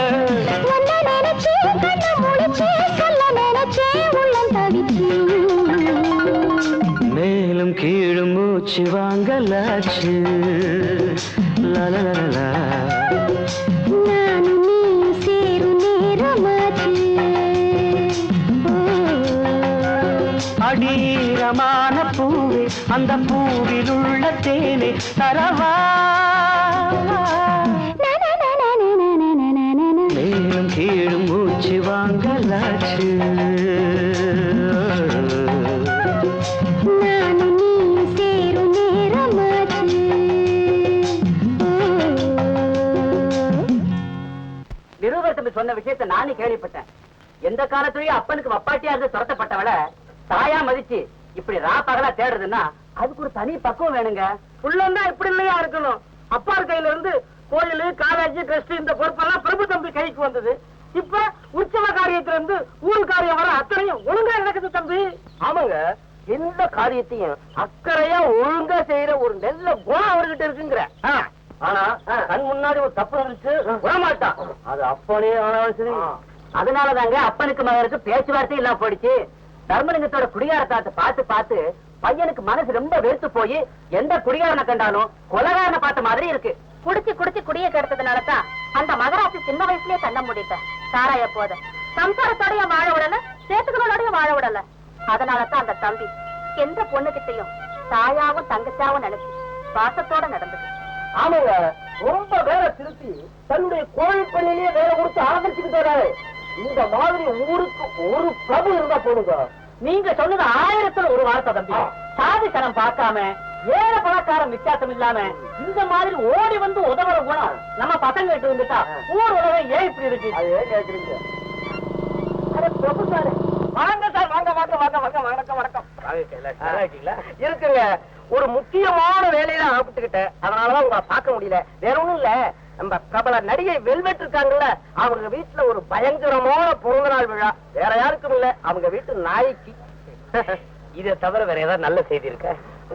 மேலும் கீழும் மூச்சு வாங்கலாச்சு லலலலா அடீரமான பூவே அந்த பூவில் உள்ள தேனே தரவா மேலும் கீழும் மூச்சு வாங்கலாச்சு நிருபர் சொன்ன விஷயத்தை நானே கேள்விப்பட்டேன். எந்த காலத்திலயும் அப்பனுக்கு வப்பாட்டியா இருந்து துரத்தப்பட்டவள தாயா மதிச்சு இப்படி ராப்பகலா தேடுறதுன்னா அதுக்கு ஒரு தனி பக்குவம் வேணுங்க. உள்ளன்னா இப்படி இல்லையா இருக்கணும். அப்பா கையில இருந்து கோயில், காலேஜ், ட்ரஸ்ட் இந்த பொறுப்பெல்லாம் பிரபு தம்பி கைக்கு வந்தது. இப்ப உற்சவ காரியத்துல இருந்து ஊர் காரியம் வர அத்தனையும் ஒழுங்கா நடக்குது தம்பி. ஆமாங்க, எந்த காரியத்தையும் அக்கறையா ஒழுங்கா செய்யற ஒரு நல்ல குணம் அவர்கிட்ட இருக்குங்கிற. ஆனா கண் முன்னாடி ஒரு தப்பு இருந்துச்சு விடமாட்டான். அது அப்பனே ஆனாலும் சரி. அதனாலதாங்க அப்பனுக்கு மகனுக்கு பேச்சுவார்த்தை இல்லாம போயிடுச்சு. தர்மலிங்கத்தோட குடிகாரத்தை பார்த்து பார்த்து பையனுக்கு மனசு ரொம்ப வெறுத்து போய் எந்த குடிகாரனை கண்டாலும் கொலகாரனை பார்த்த மாதிரி இருக்கு. குடிச்சு குடிச்சு குடிய கெடுத்ததுனாலதான் அந்த மகராசி சின்ன வயசுலயே கண்ண மூடிட்டேன். சாராய போத சம்சாரத்தோடய வாழ விடல, சேத்துக்களோடய வாழ விடல. அதனாலதான் அந்த தம்பி எந்த பொண்ணுகிட்டையும் தாயாவும் தங்கச்சாவும் நினைச்சு பாசத்தோட நடந்தது. ஆமாங்க, ரொம்ப வேலை திருப்பி தன்னுடைய கோழி பண்ணிலேயே வேலை கொடுத்து ஆதரிச்சுக்கிட்டு வராரு. இந்த மாதிரி ஊருக்கு ஒரு பிரபு இருந்தா போடுங்க. நீங்க சொன்னது 1000த்துல ஒரு வார்த்தை தம்பி. சாதி தரம் பார்க்காம ஏழை பணக்காரன் வித்தியாசம் இல்லாம இந்த மாதிரி ஓடி வந்து உதவுற குணம் நம்ம பசங்க கிட்ட இருந்துட்டா ஊர் உலகம் ஏன் இப்படி இருக்கு? அது ஏன் கேக்குறீங்க? பிரபு சார் வாங்க சார், வாங்க வாங்க வாங்க வாங்க. வணக்கம் வணக்கம். இருக்குங்க, ஒரு முக்கியமான வேலையில ஆப்பிட்டுக்கிட்டேன். அதனாலதான் உங்களை பார்க்க முடியல. வேற ஒண்ணும் இல்ல, நம்ம பிரபல நடிகை வெல்வெட் இருக்காங்கல்ல, அவங்க வீட்டுல ஒரு பயங்கரமான பிறந்த நாள் விழா. வேற யாருக்கும் இல்ல, அவங்க வீட்டு நாய்க்கு. இதை தவிர வேற ஏதாவது நல்ல செய்தி இருக்க?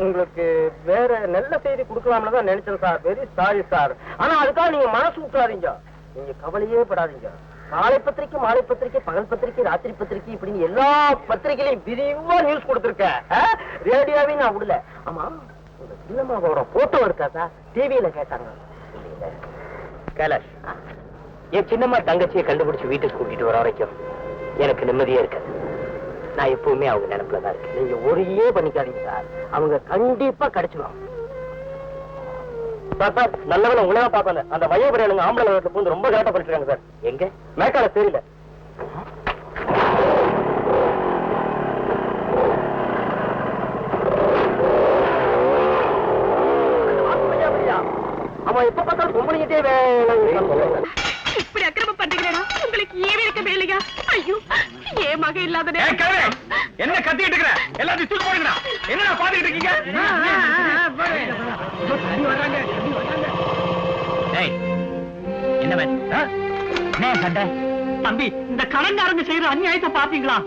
உங்களுக்கு வேற நல்ல செய்தி கொடுக்கலாம்னு தான் நினைச்சேன் சார். Very sorry sir. ஆனா அதுக்காக நீங்க மனசு விட்டுறாதீங்க. நீங்க கவலையே படாதீங்க. காலை பத்திரிக்கை, மாலை பத்திரிக்கை, பகல் பத்திரிக்கை, ராத்திரி பத்திரிக்கை, இப்படின்னு எல்லா பத்திரிகையிலையும் விரிவா நியூஸ் கொடுத்திருக்கேன். ரேடியோவே நான் விடல. ஆமா, உங்க சின்னம்மாவோட போட்டோ இருக்கா சார்? டிவியில கேட்டாங்க. கைலாஷ், என் சின்னம்மா தங்கச்சியை கண்டுபிடிச்சு வீட்டுக்கு கூட்டிட்டு வர வரைக்கும் எனக்கு நிம்மதியா இருக்கு. நான் எப்பவுமே அவங்க நினைப்புலதான் இருக்கேன். நீங்க ஒரே பண்ணிக்காதீங்க சார், அவங்க கண்டிப்பா கிடைச்சிடும். சார் நல்லவன உலக பார்க்கல. அந்த வயோபுரியனுங்க ஆம்பளை வந்து ரொம்ப கரெக்டா பண்ணிருக்காங்க சார். எங்க மேக்கால தெரியல. ஆமா, எப்ப பார்த்தாலும் பொம்பளைங்கிட்டே இப்படி அக்கிரமம் பண்றீங்களா? உங்களுக்கு ஏன் இருக்க வேலையா? ஐயோ, ஏன் மகன் இல்லாத என்ன கத்திட்டு இருக்கிற? எல்லாத்தையும் தூக்கி போடுங்கடா. என்ன பாத்துக்கிட்டு இருக்கீங்க? என்ன சண்டை தம்பி? இந்த கடன்காரங்க செய்யற அநியாயத்தை பாத்தீங்களா?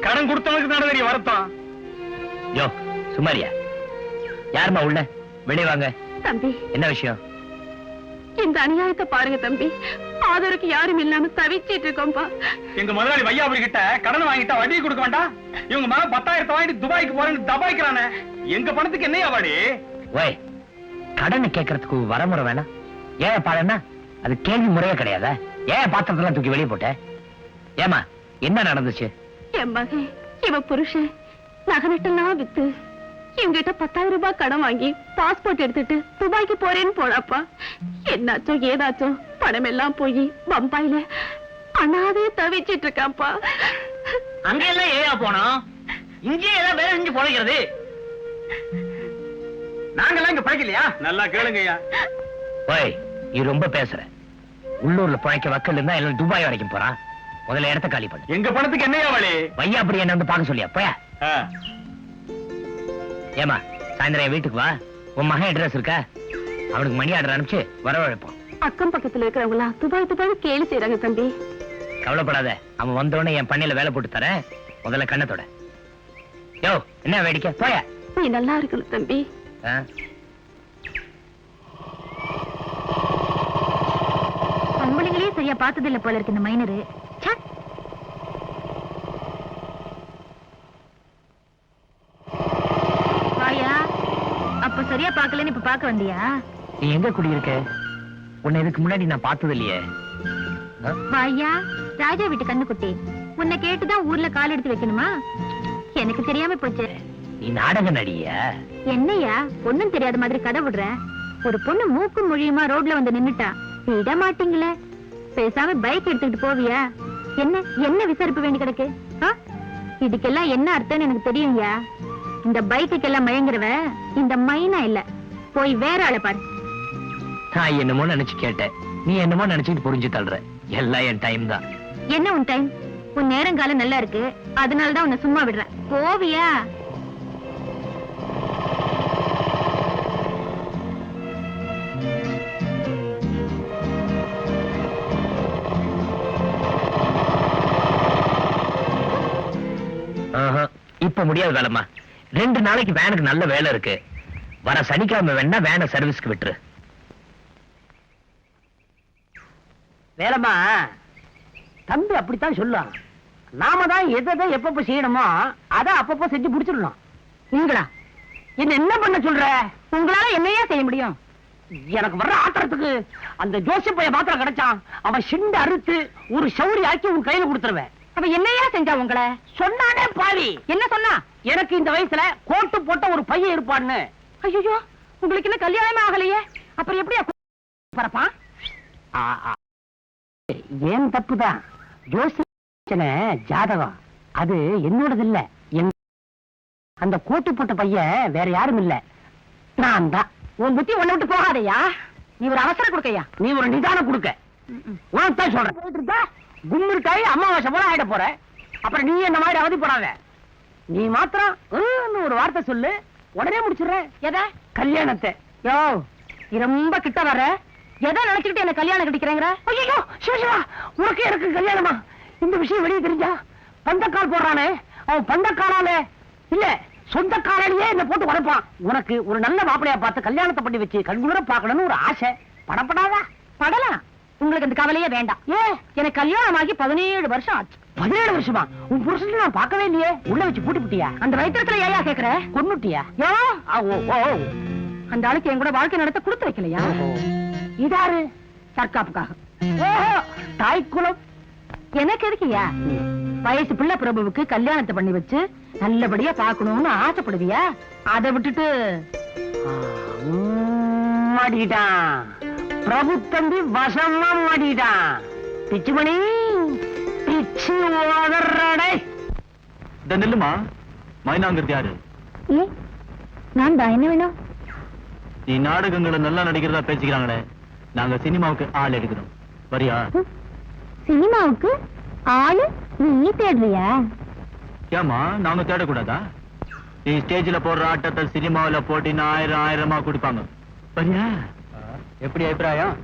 கடன் கொடுத்தவனுக்கு தானே தெரிய வருத்தம். யோ சுமாரியா, யாருமா உள்ள? வெளியே வாங்க. தம்பி, என்ன விஷயம்? இந்த அநியாயத்தை பாருங்க தம்பி. ஆதரவுக்கு யாரும் இல்லாம தவிச்சிட்டு இருக்கோம்பா. எங்க முதலாளி வையாபுரி கிட்ட கடன் வாங்கிட்டா வட்டி கொடுக்க வேண்டாம். இவங்க மகன் 10,000 வாங்கிட்டு துபாய்க்கு போறேன்னு தபாய்க்கிறானே. எங்க பணத்துக்கு என்னையா வாடி? ஓய், கடன் கேட்கறதுக்கு வரமுறை வேணாம். ஏன் பாருன்னா அது கேள்வி முறையே கிடையாத. ஏன் பாத்திரத்தெல்லாம் தூக்கி வெளியே போட்ட? ஏமா, என்ன நடந்துச்சு? என் மகன் இவ புருஷன் நகனட்டெல்லாம் வித்து என்கிட்ட 10,000 ரூபாய் கடன் வாங்கி பாஸ்போர்ட் எடுத்துட்டு துபாய்க்கு போறேன்னு போனாப்பா. என்னாச்சோ ஏதாச்சோ பணம் எல்லாம் போய் பம்பாயில அனாதே தவிச்சிட்டு இருக்காப்பா. அங்க எல்லாம் ஏயா போனோம்? இங்கே எல்லாம் வேலை செஞ்சு பொழைக்கிறது. நாங்கெல்லாம் இங்க பழக்கலையா? நல்லா கேளுங்கய்யா. ஓய், நீ ரொம்ப பேசுற. உள்ளூர்ல பழைக்க வக்கல் இருந்தா எல்லாம் துபாய் வரைக்கும் போறான். முதல்ல இடத்த காலி பண்ணு. எங்க பணத்துக்கு என்னையா வழி? வையாபுரி என்ன வந்து பார்க்க சொல்லியா? போயா. ஏமா, சாயந்தரம் என் வீட்டுக்கு வா. உன் மகன் அட்ரஸ் இருக்கா? அவனுக்கு மணி ஆர்டர் அனுப்பிச்சு வரவழைப்போம். அக்கம் பக்கத்துல இருக்கிறவங்களா துபாய் கேலி செய்யறாங்க தம்பி. கவலைப்படாத, அவன் வந்தோடனே என் பண்ணையில வேலை போட்டு தரேன். முதல்ல கண்ணத்தோட. யோ, என்ன வேடிக்கை போய நீ நல்லா இருக்கணும் தம்பி. பொம்பளைங்களே சரியா பார்த்தது இல்ல போல இருக்கு இந்த மைனரு. வாயா, அப்ப சரியா பாக்கலன்னு இப்ப பாக்க வந்தியா? நீ எங்க குடியிருக்க? உன்னை இதுக்கு முன்னாடி நான் பார்த்தது இல்லையே. வாயா, ராஜா வீட்டு கண்ணுக்குட்டி. உன்னை கேட்டுதான் ஊர்ல கால் எடுத்து வைக்கணுமா? எனக்கு தெரியாம போச்சு. நீ நாடக நடிகையா? என்னையா ஒண்ணும் தெரியாத மாதிரி கதை விடுற? ஒரு பொண்ணு மூக்கும் மொழியுமா ரோட்ல வந்து நின்னுட்டா, விட மாட்டீங்களே. பேசாம பைக் எடுத்துக்கிட்டு போவியா? என்ன என்ன விசாரிப்பு வேண்டி கிடக்கு? இதுக்கெல்லாம் என்ன அர்த்தம்னு எனக்கு தெரியும்யா. இந்த பைக்குக்கெல்லாம் மயங்குறவ இந்த மைனா இல்ல. போய் வேற ஆளை பாரு. நான் என்னமோ நினைச்சு கேட்டேன், நீ என்னமோ நினைச்சுட்டு புரிஞ்சு தள்ளுற. எல்லாம் என் டைம் தான். என்ன உன் டைம்? உன் நேரங்காலம் நல்லா இருக்கு, அதனாலதான் உன்னை சும்மா விடுறேன். போவியா? இப்ப முடியாது வேலைமா. 2 நாளைக்கு வேனுக்கு நல்ல வேலை இருக்கு. வர சனிக்கிழமை வேணா வேனை சர்வீஸ்க்கு விட்டுரு. வேலைமா, தம்பி அப்படித்தான் சொல்லுவான். நாம தான் எதை எப்பப்ப செய்யணுமோ அதை அப்பப்போ செஞ்சு முடிச்சிடணும். நீங்களா என்ன பண்ண சொல்ற? உங்களால என்னையா செய்ய முடியும்? எனக்கு வர்ற ஆத்திரத்துக்கு அந்த ஜோசிப் பைய மாத்திரம் கிடைச்சான், அவன் சிண்டு அறுத்து ஒரு சௌரி ஆக்கி உன் கையில கொடுத்துருவேன். அவ என்னையா செஞ்சா உங்களை? சொன்னானே பாவி. என்ன சொன்னா? எனக்கு இந்த வயசுல கோட்டு போட்ட ஒரு பையன் இருப்பான்னு. ஐயோ, உங்களுக்கு என்ன கல்யாணமே ஆகலையே, அப்புறம் எப்படியா பரப்பான்? ஏன் தப்புதான். ஜோசிய ஜாதகம் அது என்னோடது இல்ல. அந்த கோட்டு போட்ட பையன் வேற யாரும் இல்ல, நான் தான். உன் புத்தி ஒண்ணு விட்டு போகாதையா. நீ ஒரு அவசரம் கொடுக்கையா, நீ ஒரு நிதானம் கொடுக்க. உனத்தான் சொல்றேன். கும்மிருக்காய் அமாவாசை போல ஆயிட போற. அப்புறம் நீ என்ன மாதிரி அவதிப்படாத. நீ மாத்திரம் ஒரு வார்த்தை சொல்லு, உடனே முடிச்சிடுறேன். எதை? கல்யாணத்தை. யோ, நீ ரொம்ப கிட்ட வர. எதை நினைச்சுக்கிட்டு என்ன கல்யாணம் கட்டிக்கிறேங்கிற? ஐயோ சிவசிவா, உனக்கு எனக்கு கல்யாணமா? இந்த விஷயம் வெளியே தெரிஞ்சா பந்தக்கால் போடுறானே, அவன் பந்தக்காலால இல்ல சொந்த காலையே என்ன போட்டு உடைப்பான். உனக்கு ஒரு நல்ல மாப்பிளையா பார்த்து கல்யாணத்தை பண்ணி வச்சு கண்குளிர பார்க்கணும்னு ஒரு ஆசை. படப்படாதா? படலாம். உங்களுக்கு அந்த கவலையே வேண்டாம். எனக்கு கல்யாணம் ஆகி 17 வருஷம் ஆச்சு. 17 வருஷமா? உன் புருஷன் நான் பார்க்கவே இல்லையே. உள்ள வச்சு பூட்டி புட்டியா? அந்த வயிற்றுல ஏயா கேக்குற? கொன்னுட்டியா? அந்த ஆளுக்கு என் கூட வாழ்க்கை நடத்த கொடுத்து வைக்கலையா? இதாரு சர்க்காப்புக்காக. தாய்க்குலம் எனக்கு எதுக்குயா? வயசு பிள்ளை பிரபுவுக்கு கல்யாணத்தை பண்ணி வச்சு நல்லபடியா பாக்கணும்னு ஆசைப்படுவியா? அதை விட்டுட்டு மாட்டிக்கிட்டான் பிரபு தம்பி, வசமா மாட்டிக்கிட்டான். பிச்சுமணி பிச்சு ஓதறடை. இந்த நெல்லுமா மைனாங்கிறது யாரு? நான் தான். என்ன வேணும்? நீ நாடகங்களை நல்லா நடிக்கிறதா பேசிக்கிறாங்களே, நாங்க சினிமாவுக்கு ஆள் எடுக்கிறோம். வரியா? சினிமாவுக்கு ஆளு நீ தேடுறியா? ஏமா நாங்க தேடக்கூடாதா? நீ ஸ்டேஜ்ல போடுற ஆட்டத்தை சினிமாவில போட்டினா 1000 குடிப்பாங்க. வரியா? எப்படி அபிப்பிராயம்?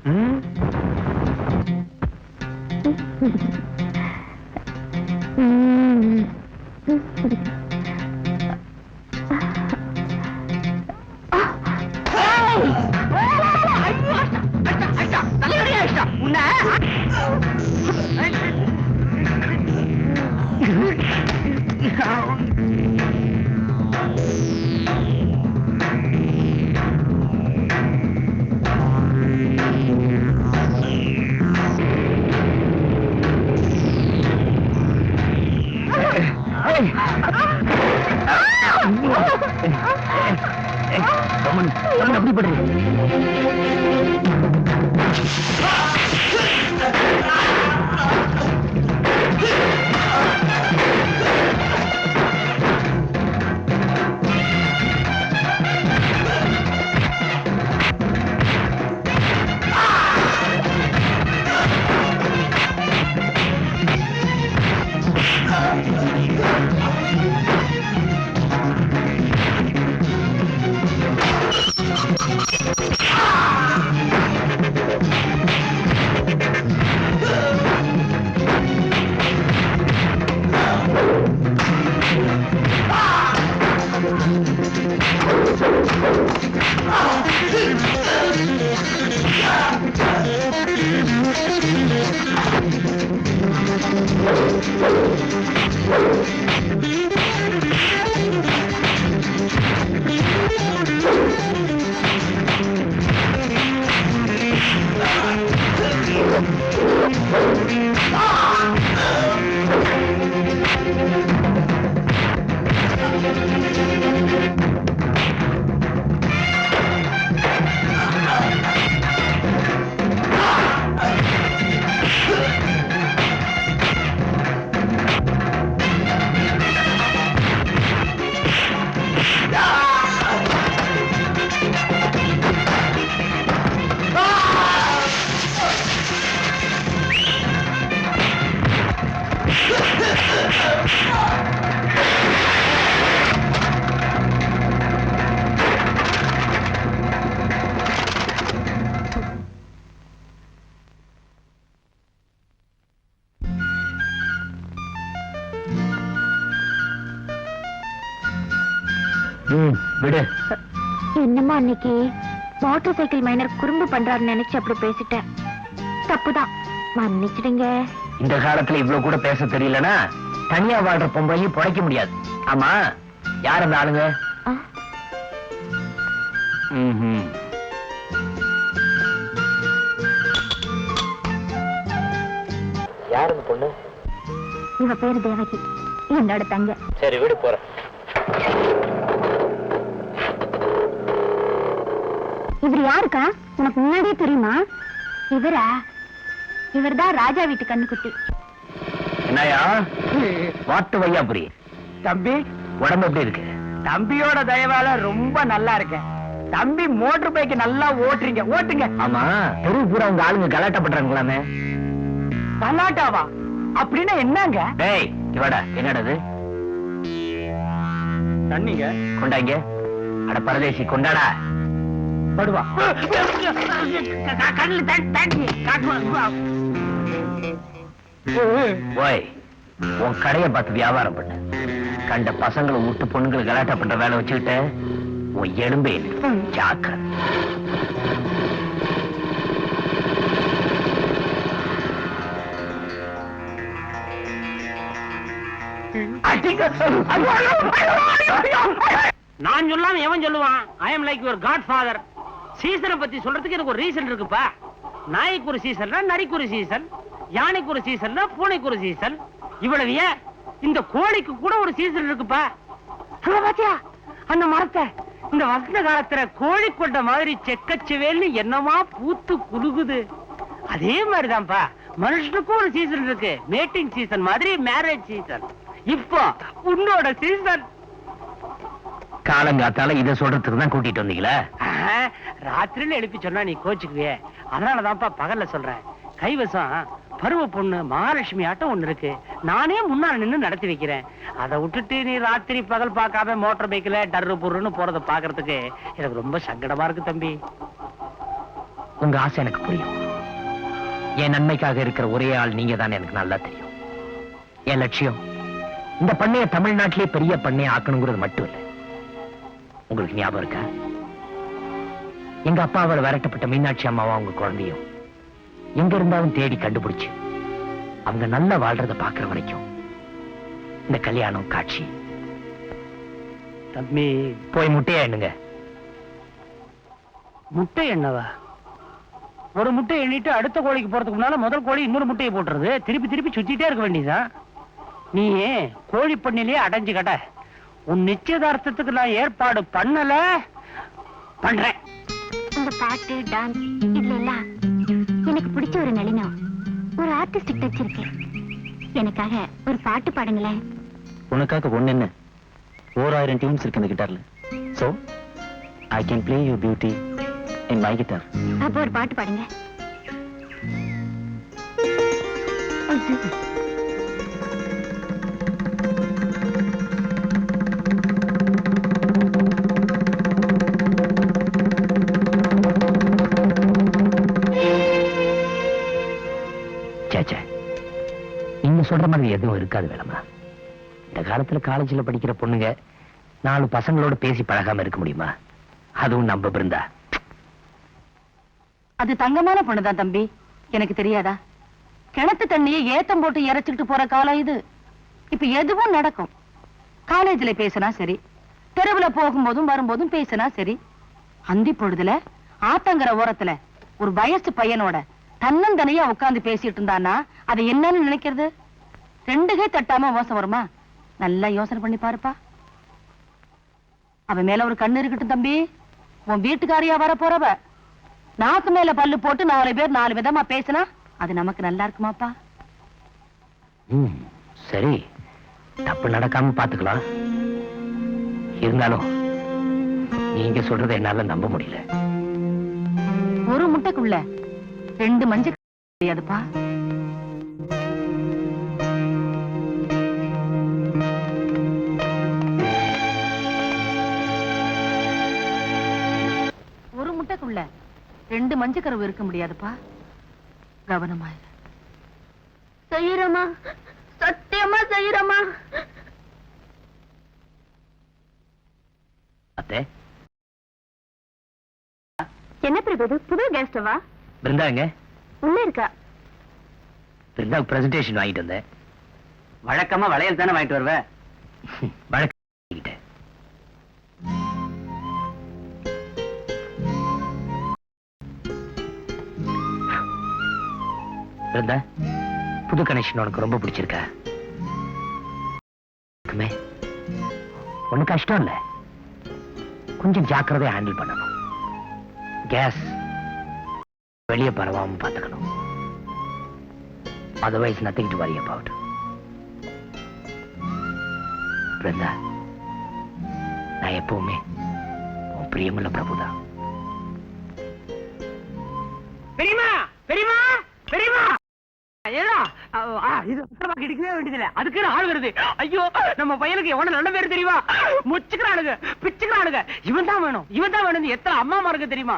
அப்படி பண்றீங்க? விடு. என்னமா அன்னைக்கு மோட்டார் சைக்கிள் மைனர் குறும்பு பண்றாருன்னு நினைச்சு அப்படி பேசிட்டேன். தப்புதான், மன்னிச்சிடுங்க. இந்த காலத்துல இவ்வளவு கூட பேச தெரியலனா தனியா வாழ்ற பொம்பளையும் பிழைக்க முடியாது. ஆமா, யார் அந்த ஆளுங்க? யார் அந்த பொண்ணு? இவ பேரு தேவகி, என்னோட தங்க. சரி விடு, போற. இவர் யாருக்கா? உனக்கு முன்னாடியே தெரியுமா? இவரா? இவர்தான் ராஜா வீட்டு கண்ணுக்குட்டி. என்னையா வாட்டு வையாபுரி தம்பி, உடம்பு எப்படி இருக்கு? தம்பியோட தயவால ரொம்ப நல்லா இருக்கேன். தம்பி மோட்டர் பைக் நல்லா ஓட்டுறீங்க, ஓட்டுங்க. ஆமா, தெரு பூரா உங்க ஆளுங்க கலாட்டா பண்றாங்களாமே. கலாட்டாவா? அப்படின்னா என்னங்க? டேய் இவடா, என்னடது? தண்ணிங்க கொண்டாங்க. அட பரதேசி, கொண்டாடா. படுவா. ஓய், உன் கடையை பார்த்து வியாபாரம் பண்ண. கண்ட பசங்களை விட்டு பொண்ணுங்களை கலாட்டா பண்ற வேலை வச்சுக்கிட்ட உன் எலும்பே ஜாக்கிரதை. நான் சொல்லாம எவன் சொல்லுவான்? I am like your godfather. சீசனை பத்தி சொல்றதுக்கு எனக்கு ஒரு ரீசன் இருக்குப்பா. நாய்க்கு ஒரு சீசன், நரிக்கு ஒரு சீசன், யானைக்கு ஒரு சீசன், பூனைக்கு ஒரு சீசன். இவ்வளவு ஏன் இந்த கோழிக்கு கூட ஒரு சீசன் இருக்குப்பா. பாத்தியா அந்த மரத்தை? இந்த வசந்த காலத்துல கோழி கொண்ட மாதிரி செக்கச்சுவேல்னு என்னமா பூத்து குலுகுது. அதே மாதிரிதான்ப்பா மனுஷனுக்கும் ஒரு சீசன் இருக்கு. மேட்டிங் சீசன் மாதிரி மேரேஜ் சீசன். இப்போ உன்னோட சீசன். காலங்காத்தால இதை சொல்றதுக்கு தான் கூட்டிட்டு வந்தீங்களா? ராத்திரில எழுப்பி சொன்னா நீ கோச்சுக்குவிய. அதனாலதான்ப்பா பகல்ல சொல்றேன். கைவசம் பருவ பொண்ணு மகாலட்சுமி ஆட்டம் ஒண்ணு இருக்கு. நானே முன்னால நின்னு நடத்தி வைக்கிறேன். அதை விட்டுட்டு நீ ராத்திரி பகல் பார்க்காம மோட்டார் பைக்ல டர்ரு பொருன்னு போறத பாக்குறதுக்கு எனக்கு ரொம்ப சங்கடமா இருக்கு தம்பி. உங்க ஆசை எனக்கு புரியும். என் நன்மைக்காக இருக்கிற ஒரே ஆள் நீங்க தான் எனக்கு நல்லா தெரியும். என் லட்சியம் இந்த பண்ணைய தமிழ்நாட்டிலே பெரிய பண்ணைய ஆக்கணுங்கிறது மட்டும் இல்லை. உங்களுக்கு ஞாபகம் இருக்கா? எங்க அப்பாவால் விரட்டப்பட்ட மீனாட்சி அம்மாவா உங்க குழந்தையும் எங்க இருந்தாலும் தேடி கண்டுபிடிச்சு அவங்க நல்லா வாழ்றத பாக்குற வரைக்கும் இந்த கல்யாணம் காட்சி. தம்பி, போய் முட்டையா எண்ணுங்க. முட்டை எண்ணவா? ஒரு முட்டை எண்ணிட்டு அடுத்த கோழிக்கு போறதுக்கு முன்னால முதல் கோழி இன்னொரு முட்டையை போட்டுறது. திருப்பி திருப்பி சுத்திட்டே இருக்க வேண்டியதான். நீ கோழி பண்ணிலேயே அடைஞ்சு கட. உன் நிச்சயதார்த்தத்துக்கு நான் ஏற்பாடு பண்ணல, பண்றேன். இந்த பாட்டு, டான்ஸ் இதுல எல்லாம் எனக்கு பிடிச்ச ஒரு நளினம், ஒரு ஆர்டிஸ்டிக் டச் இருக்கு. எனக்காக ஒரு பாட்டு பாடுங்களேன். உனக்காக ஒண்ணு என்ன, 1000 டியூன்ஸ் இருக்கு இந்த கிட்டார்ல. So I can play your beauty in my guitar. அப்போ ஒரு பாட்டு பாடுங்க. நீங்க சொல்ற மாதிரி எதுவும் இருக்காது வேணாமா. இந்த காலத்துல காலேஜ்ல படிக்கிற பொண்ணுங்க 4 பசங்களோட பேசி பழகாம இருக்க முடியுமா? அதுவும் நம்ம பிருந்தா. அது தங்கமான பொண்ணுதான் தம்பி, எனக்கு தெரியாதா? கிணத்து தண்ணியை ஏத்தம் போட்டு இறைச்சிட்டு போற காலம் இது. இப்ப எதுவும் நடக்கும். காலேஜ்ல பேசினா சரி, தெருவுல போகும்போதும் வரும்போதும் பேசினா சரி. அந்தி பொழுதுல ஆத்தங்கர ஓரத்துல ஒரு வயசு பையனோட தன்னந்தனையா உட்கார்ந்து பேசிட்டு இருந்தானா அதை என்னன்னு நினைக்கிறது? 2 கை தட்டாம மோசம் வருமா? நல்லா யோசனை பண்ணி பாருப்பா. அவன் மேல ஒரு கண்ணு இருக்கட்டும் தம்பி. உன் வீட்டுக்காரியா வர போறவ நாக்கு மேல பல்லு போட்டு 4 பேர் 4 விதமா பேசினா அது நமக்கு நல்லா இருக்குமாப்பா? சரி, தப்பு நடக்காம பாத்துக்கலாம். இருந்தாலும் நீங்க சொல்றதை என்னால நம்ப முடியல. ஒரு முட்டைக்குள்ள 2 மஞ்சள் கிடையாதுப்பா. ஒரு முட்டைக்குள்ள 2 மஞ்சள் கருவு இருக்க முடியாதுப்பா. கவனமா இரு. செய்யறமா, சத்தியமா செய்யறமா. அத்தை, என்ன பிரபு, புது கெஸ்டவா? பிருந்தாங்க உள்ள இருக்கா? பிருந்தாவுக்கு பிரசன்டேஷன் வாங்கிட்டு வந்தேன். வழக்கமா வளையல் தானே வாங்கிட்டு வருவேன். வழக்கிட்டேன். பிருந்தா, புது கனெக்ஷன் உனக்கு ரொம்ப பிடிச்சிருக்கா? ஒண்ணு கஷ்டம் இல்ல, கொஞ்சம் ஜாக்கிரதையா ஹேண்டில் பண்ணணும். கேஸ் வெளியே பரவாம பாத்துக்கணும். Otherwise, nothing to worry about. Brinda, நான் எப்பவுமே உன் பிரியமுள்ள பிரபுதான். பெரியமா, பெரியமா, பெரியமா. இது கிடைக்கவே வேண்டியதில்லை. அதுக்கு ஆள் வருது. ஐயோ, நம்ம பையனுக்கு எவன நல்ல பேரு தெரியுமா? முச்சுக்கிறானுங்க, பிச்சுக்கிறானுங்க. இவன் தான் வேணும், இவன் தான் வேணும். எத்தனை அம்மா இருக்கு தெரியுமா?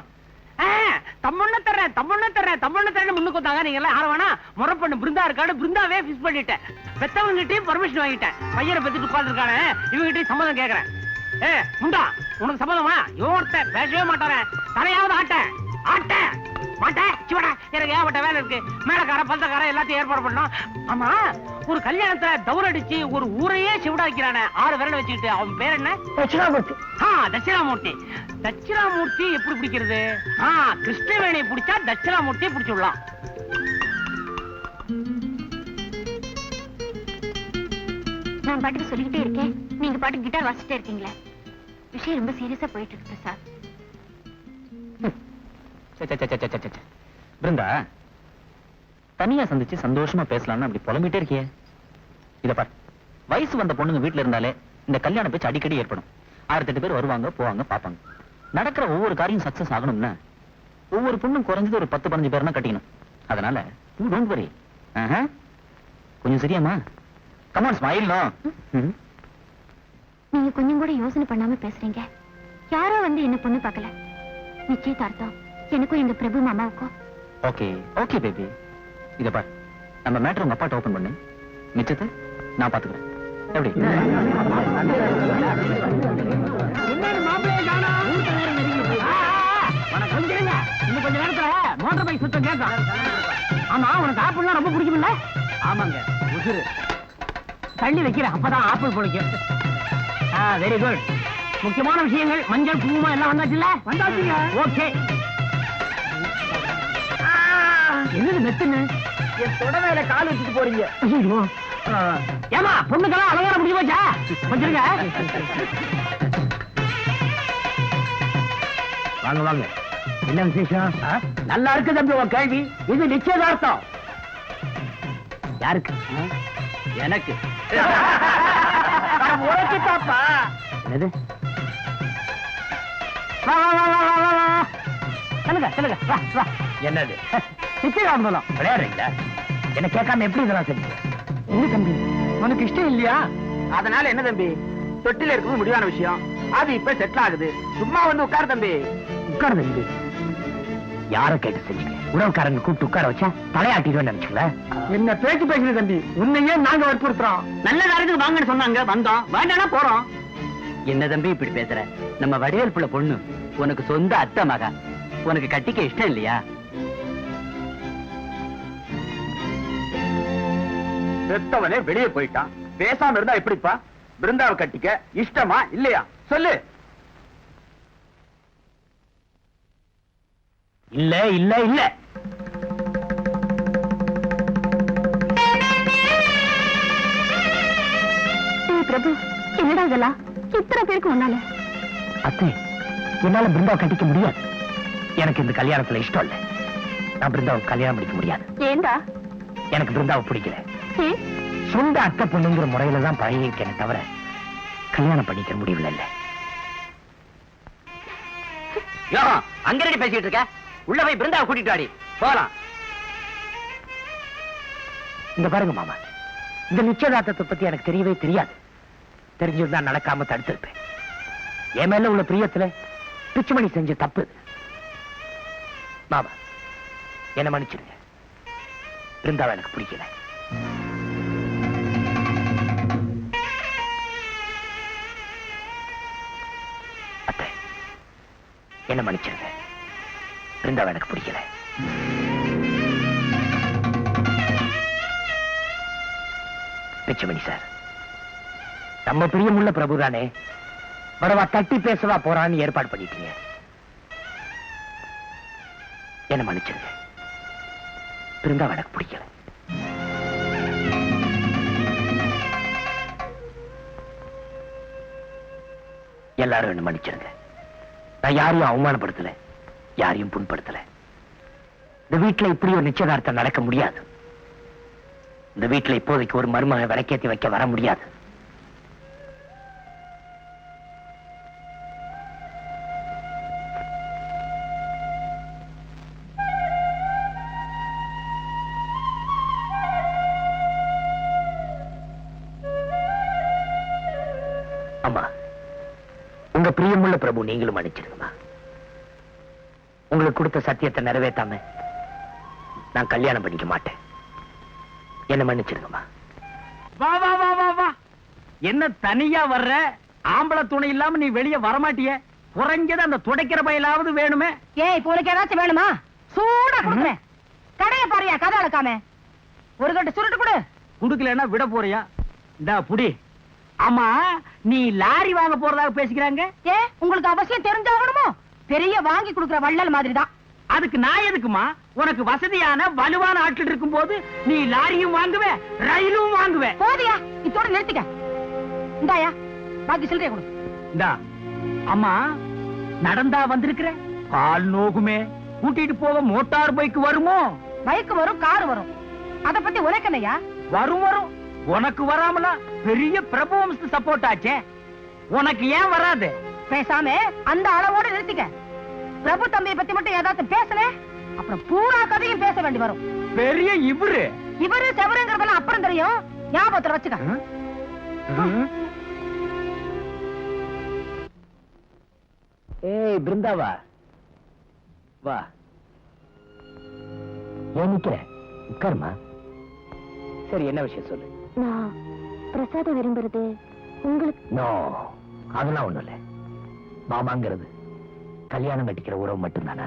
தம்மொண்ண தர்றேன், தம்மொண்ண தர்றேன், தம்மொண்ண தர்றேன் முன்னுக்கு வந்தாங்க. நீங்க எல்லாம் யார வேணா முறை பண்ணு. பிருந்தா இருக்காடு, பிருந்தாவே பிக்ஸ் பண்ணிட்டேன். பெத்தவங்கிட்டையும் பர்மிஷன் வாங்கிட்டேன். பையனை பத்திட்டு உட்கார்ந்துருக்கானே, இவங்கிட்டையும் சம்மதம் கேட்கறேன். முண்டா, உனக்கு சம்மதமா? இவன் ஒருத்தன் பேசவே மாட்டானே. தலையாவது ஆட்ட ஆட்ட மாட்டேன். சிவடா, எனக்கு ஏகப்பட்ட வேலை இருக்கு. மேலக்கார பந்தக்கார எல்லாத்தையும் ஏற்பாடு பண்ணோம். ஆமா, ஒரு கல்யாணத்தை தௌரடிச்சு ஒரு ஊரையே சிவடாக்கிறானே 6 விரல வச்சுக்கிட்டு. அவன் பேர் என்ன? தட்சிணாமூர்த்தி. தட்சிணாமூர்த்தி. தட்சிணாமூர்த்தி எப்படி பிடிக்கிறது? கிருஷ்ணவேணியை பிடிச்சா தட்சிணாமூர்த்தியை பிடிச்சு விடலாம். நான் பாட்டுக்கு சொல்லிக்கிட்டே இருக்கேன், நீங்க பாட்டுக்கு கிட்டார் வாசிட்டே இருக்கீங்களே. விஷயம் ரொம்ப சீரியஸா போயிட்டு இருக்கு பிரசாத். பிருந்தா, தனியா சந்திச்சு சந்தோஷமா பேசலாம்னு அப்படி புலம்பிட்டே இருக்கியே. இத பார், வயசு வந்த பொண்ணுங்க வீட்டுல இருந்தாலே இந்த கல்யாண பேச்சு அடிக்கடி ஏற்படும். 6-8 பேர் வருவாங்க, போவாங்க, பாப்பாங்க. நடக்கிற ஒவ்வொரு காரியம் சக்சஸ் ஆகணும்னா ஒவ்வொரு பொண்ணும் குறைஞ்சது ஒரு 10-15 பேர்னா கட்டிக்கணும். அதனால யூ டோன்ட் வரி. கொஞ்சம் சரியாமா? Come on, smile. நீங்க கொஞ்சம் கூட யோசனை பண்ணாம பேசுறீங்க. யாரோ வந்து என்ன பொண்ணு பார்க்கல. நிச்சயதார்த்தம் எனக்கும் எங்க பிரபு மாமாவுக்கும். ஓகே ஓகே பேபி, இத பார், நம்ம மேட்டர் உங்க அப்பாட்ட ஓபன் பண்ணு. மிச்சத்தை நான் பாத்துக்கிறேன். எப்படி? இன்னும் கொஞ்ச நேரத்துல மோட்டார் பைக் சுத்தம் கேட்கும். ஆமா, உனக்கு ஆப்பிள்லாம் ரொம்ப பிடிக்கும்ல? ஆமாங்க, உசுரு தள்ளி வைக்கிறேன், அப்பதான் ஆப்பிள் பிடிக்கும். Very good. முக்கியமான விஷயங்கள் மஞ்சள் குங்குமம் எல்லாம் வந்தாச்சுல்ல? வந்தாச்சுங்க. ஓகே. என்னது மெத்துன்னு என் தொடவேல கால் வச்சுட்டு போறீங்க? ஏமா, பொண்ணுக்கெல்லாம் அலங்காரம் முடிஞ்சு போச்சா? கொஞ்சம் வாங்க வாங்க. என்ன விசேஷம்? நல்லா இருக்கு தம்பி உன் கேள்வி. இது நிச்சயதார்த்தம். யாருக்கு? எனக்கு. உனக்கு தாப்பா. என்னது? வா வா வா வா வா வா. சொல்லுங்க சொல்லுங்க. வா வா. என்னது? நிச்சயதார்த்தம். விளையாடுறீங்களா? என்ன கேட்காம எப்படி இதெல்லாம் தெரியும்? என்ன தம்பி, உனக்கு இஷ்டம் இல்லையா? அதனால என்ன தம்பி, தொட்டில இருக்கிறது முடிவான விஷயம். அது இப்ப செட்டில் ஆகுது. சும்மா வந்து உட்காரு தம்பி. உட்கார தம்பி. யார கேட்டு செஞ்சீங்க? உறவுக்காரங்க கூப்பிட்டு உட்கார வச்சா தலையாட்டிடுவேன்னு நினைச்சுக்கல. என்ன பேச்சு பேசுற தம்பி? உன்னையே நாங்க வற்புறுத்துறோம். நல்ல காரியத்துக்கு வாங்கன்னு சொன்னாங்க, வந்தோம். வேண்டாம்னா போறோம். என்ன தம்பி இப்படி பேசுற? நம்ம வடிவேல் புள்ள பொண்ணு உனக்கு சொந்த அத்தை மகா. உனக்கு கட்டிக்க இஷ்டம் இல்லையா? செத்தவனே வெளியே போயிட்டான், பேசாம இருந்தா எப்படிப்பா? பிருந்தாவை கட்டிக்க இஷ்டமா இல்லையா சொல்லு. இல்ல இல்ல இல்ல. பிரபு, என்னடா இதெல்லாம் இத்தனை பேருக்கு முன்னால? அத்தை, என்னால பிருந்தாவை கட்டிக்க முடியாது. எனக்கு இந்த கல்யாணத்துல இஷ்டம் இல்ல. நான் பிருந்தாவை கல்யாணம் பண்ணிக்க முடியாது. ஏண்டா? எனக்கு பிருந்தாவை பிடிக்கல. சொந்த அத்தை பொண்ணுங்கிற முறையில தான் பழகிருக்கேன் தவிர கல்யாணம் பண்ணிக்க முடியல. இல்ல அங்க ரெடி பேசிட்டு இருக்க, உள்ள போய் பிருந்தாவை கூட்டிட்டு வாடி போலாம். இங்க பாருங்க மாமா, இந்த நிச்சயதார்த்தத்தை பத்தி எனக்கு தெரியவே தெரியாது. தெரிஞ்சிருந்தா நடக்காம தடுத்திருப்பேன். என் மேல உள்ள பிரியத்துல பிச்சுமணி செஞ்ச தப்பு. மாமா, என்ன மன்னிச்சிருங்க. பிருந்தாவை எனக்கு பிடிக்கல. அத்தை, என்ன மன்னிச்சிருங்க. பிருந்தாவை எனக்கு பிடிக்கல. பிச்சுமணி சார், நம்ம பிரியமுள்ள பிரபுதானே, வரவா தட்டி பேசவா போறான்னு ஏற்பாடு பண்ணிட்டீங்க. என்ன மன்னிச்சிருங்க. பிருந்தாவை எனக்கு பிடிக்கல. எல்லாரும் என்ன மன்னிச்சிருங்க. நான் யாரையும் அவமானப்படுத்தல, யாரையும் புண்படுத்தல. இந்த வீட்டுல இப்படி ஒரு நிச்சயதார்த்தம் நடக்க முடியாது. இந்த வீட்டுல இப்போதைக்கு ஒரு மருமக விளக்கேத்தி வைக்க வர முடியாது. அம்மா, உங்க பிரியமுள்ள பிரபு நீங்களும் மன்னிச்சிருங்கம்மா. உங்களுக்கு கொடுத்த சத்தியத்தை நிறைவேற்றாம நான் கல்யாணம் பண்ணிக்க மாட்டேன். என்ன மன்னிச்சிருங்கம்மா. வா வா வா வா வா. என்ன தனியா வர்ற? ஆம்பளை துணை இல்லாம நீ வெளியே வரமாட்டிய. குறைஞ்சது அந்த துடைக்கிற பையலாவது வேணுமே. ஏய், இப்போ உனக்கு ஏதாச்சும் வேணுமா? சூடா கொடுக்குறேன். கடைய பாரியா, கதை அளக்காம ஒரு கட்டு சுருட்டு கொடு. குடுக்கலன்னா விட போறியா? இந்தா புடி. ஆமா, நீ லாரி வாங்க போறதாக பேசிக்கிறாங்க. ஏ, உங்களுக்கு அவசியம் தெரிஞ்சாகணுமோ? பெரிய வாங்கி கொடுக்கிற வள்ளல் மாதிரி தான். அதுக்கு நான் எதுக்குமா? உனக்கு வசதியான வலுவான ஆட்கள் இருக்கும் போது நீ லாரியும் வாங்குவே, ரயிலும் வாங்குவே. போதியா, இதோட நிறுத்திக்க. இந்தாயா, பாக்கி சில்லறைய கொடு. இந்தா. அம்மா, நடந்தா வந்திருக்கிற? கால் நோகுமே. கூட்டிட்டு போக மோட்டார் பைக் வருமோ? பைக் வரும், கார் வரும். அத பத்தி உனக்கனையா? வரும் வரும். உனக்கு வராமலா? பெரிய பிரபு வம்ச சப்போர்ட் ஆச்சே. உனக்கு ஏன் வராது? பேசாம அந்த அளவோட நிறுத்திக்க. பிரபு தம்பியை பத்தி மட்டும் ஏதாச்சும் பேசல, அப்புறம் பூரா கதையும் பேச வேண்டி வரும். பெரிய இவரு செவருங்கிறதெல்லாம் அப்புறம் தெரியும், ஞாபகத்துல வச்சுக்க. ஏய் பிருந்தாவா, வா. ஏன் நிக்கிற? உட்காருமா. சரி, என்ன விஷயம் சொல்லு. நான் பிரசாதம் விரும்புறது உங்களுக்கு. நோ, அதெல்லாம் ஒண்ணும் இல்ல. மாமாங்கிறது கல்யாணம் கட்டிக்கிற உறவு மட்டும்தானே.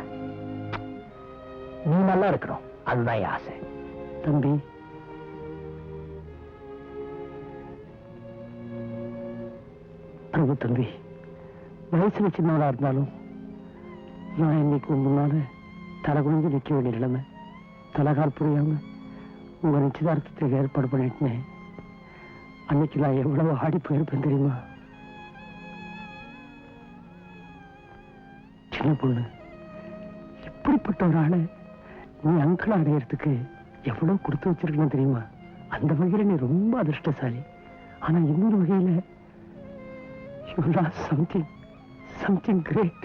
நீ நல்லா இருக்கணும், அதுதான் என் ஆசை. தம்பி, பிரபு தம்பி, வயசுல சின்னவளா இருந்தாலும் நான் இன்னைக்கு முன்னால தலை குனிஞ்சு நிக்க வேண்டிய நிலைமை. தலைகால் புரியாம உங்க நிச்சயதார்த்தத்துக்கு ஏற்பாடு பண்ணிட்டேன். அன்னைக்கு நான் எவ்வளவு ஆடி போயிருப்பேன் தெரியுமா? சின்ன பொண்ணு, இப்படிப்பட்ட ஒரு ஆளை நீ அங்கிள் அடையறதுக்கு எவ்வளவு கொடுத்து வச்சிருக்கணும் தெரியுமா? அந்த வகையில நீ ரொம்ப அதிர்ஷ்டசாலி. ஆனா இன்னொரு வகையில you lost something great.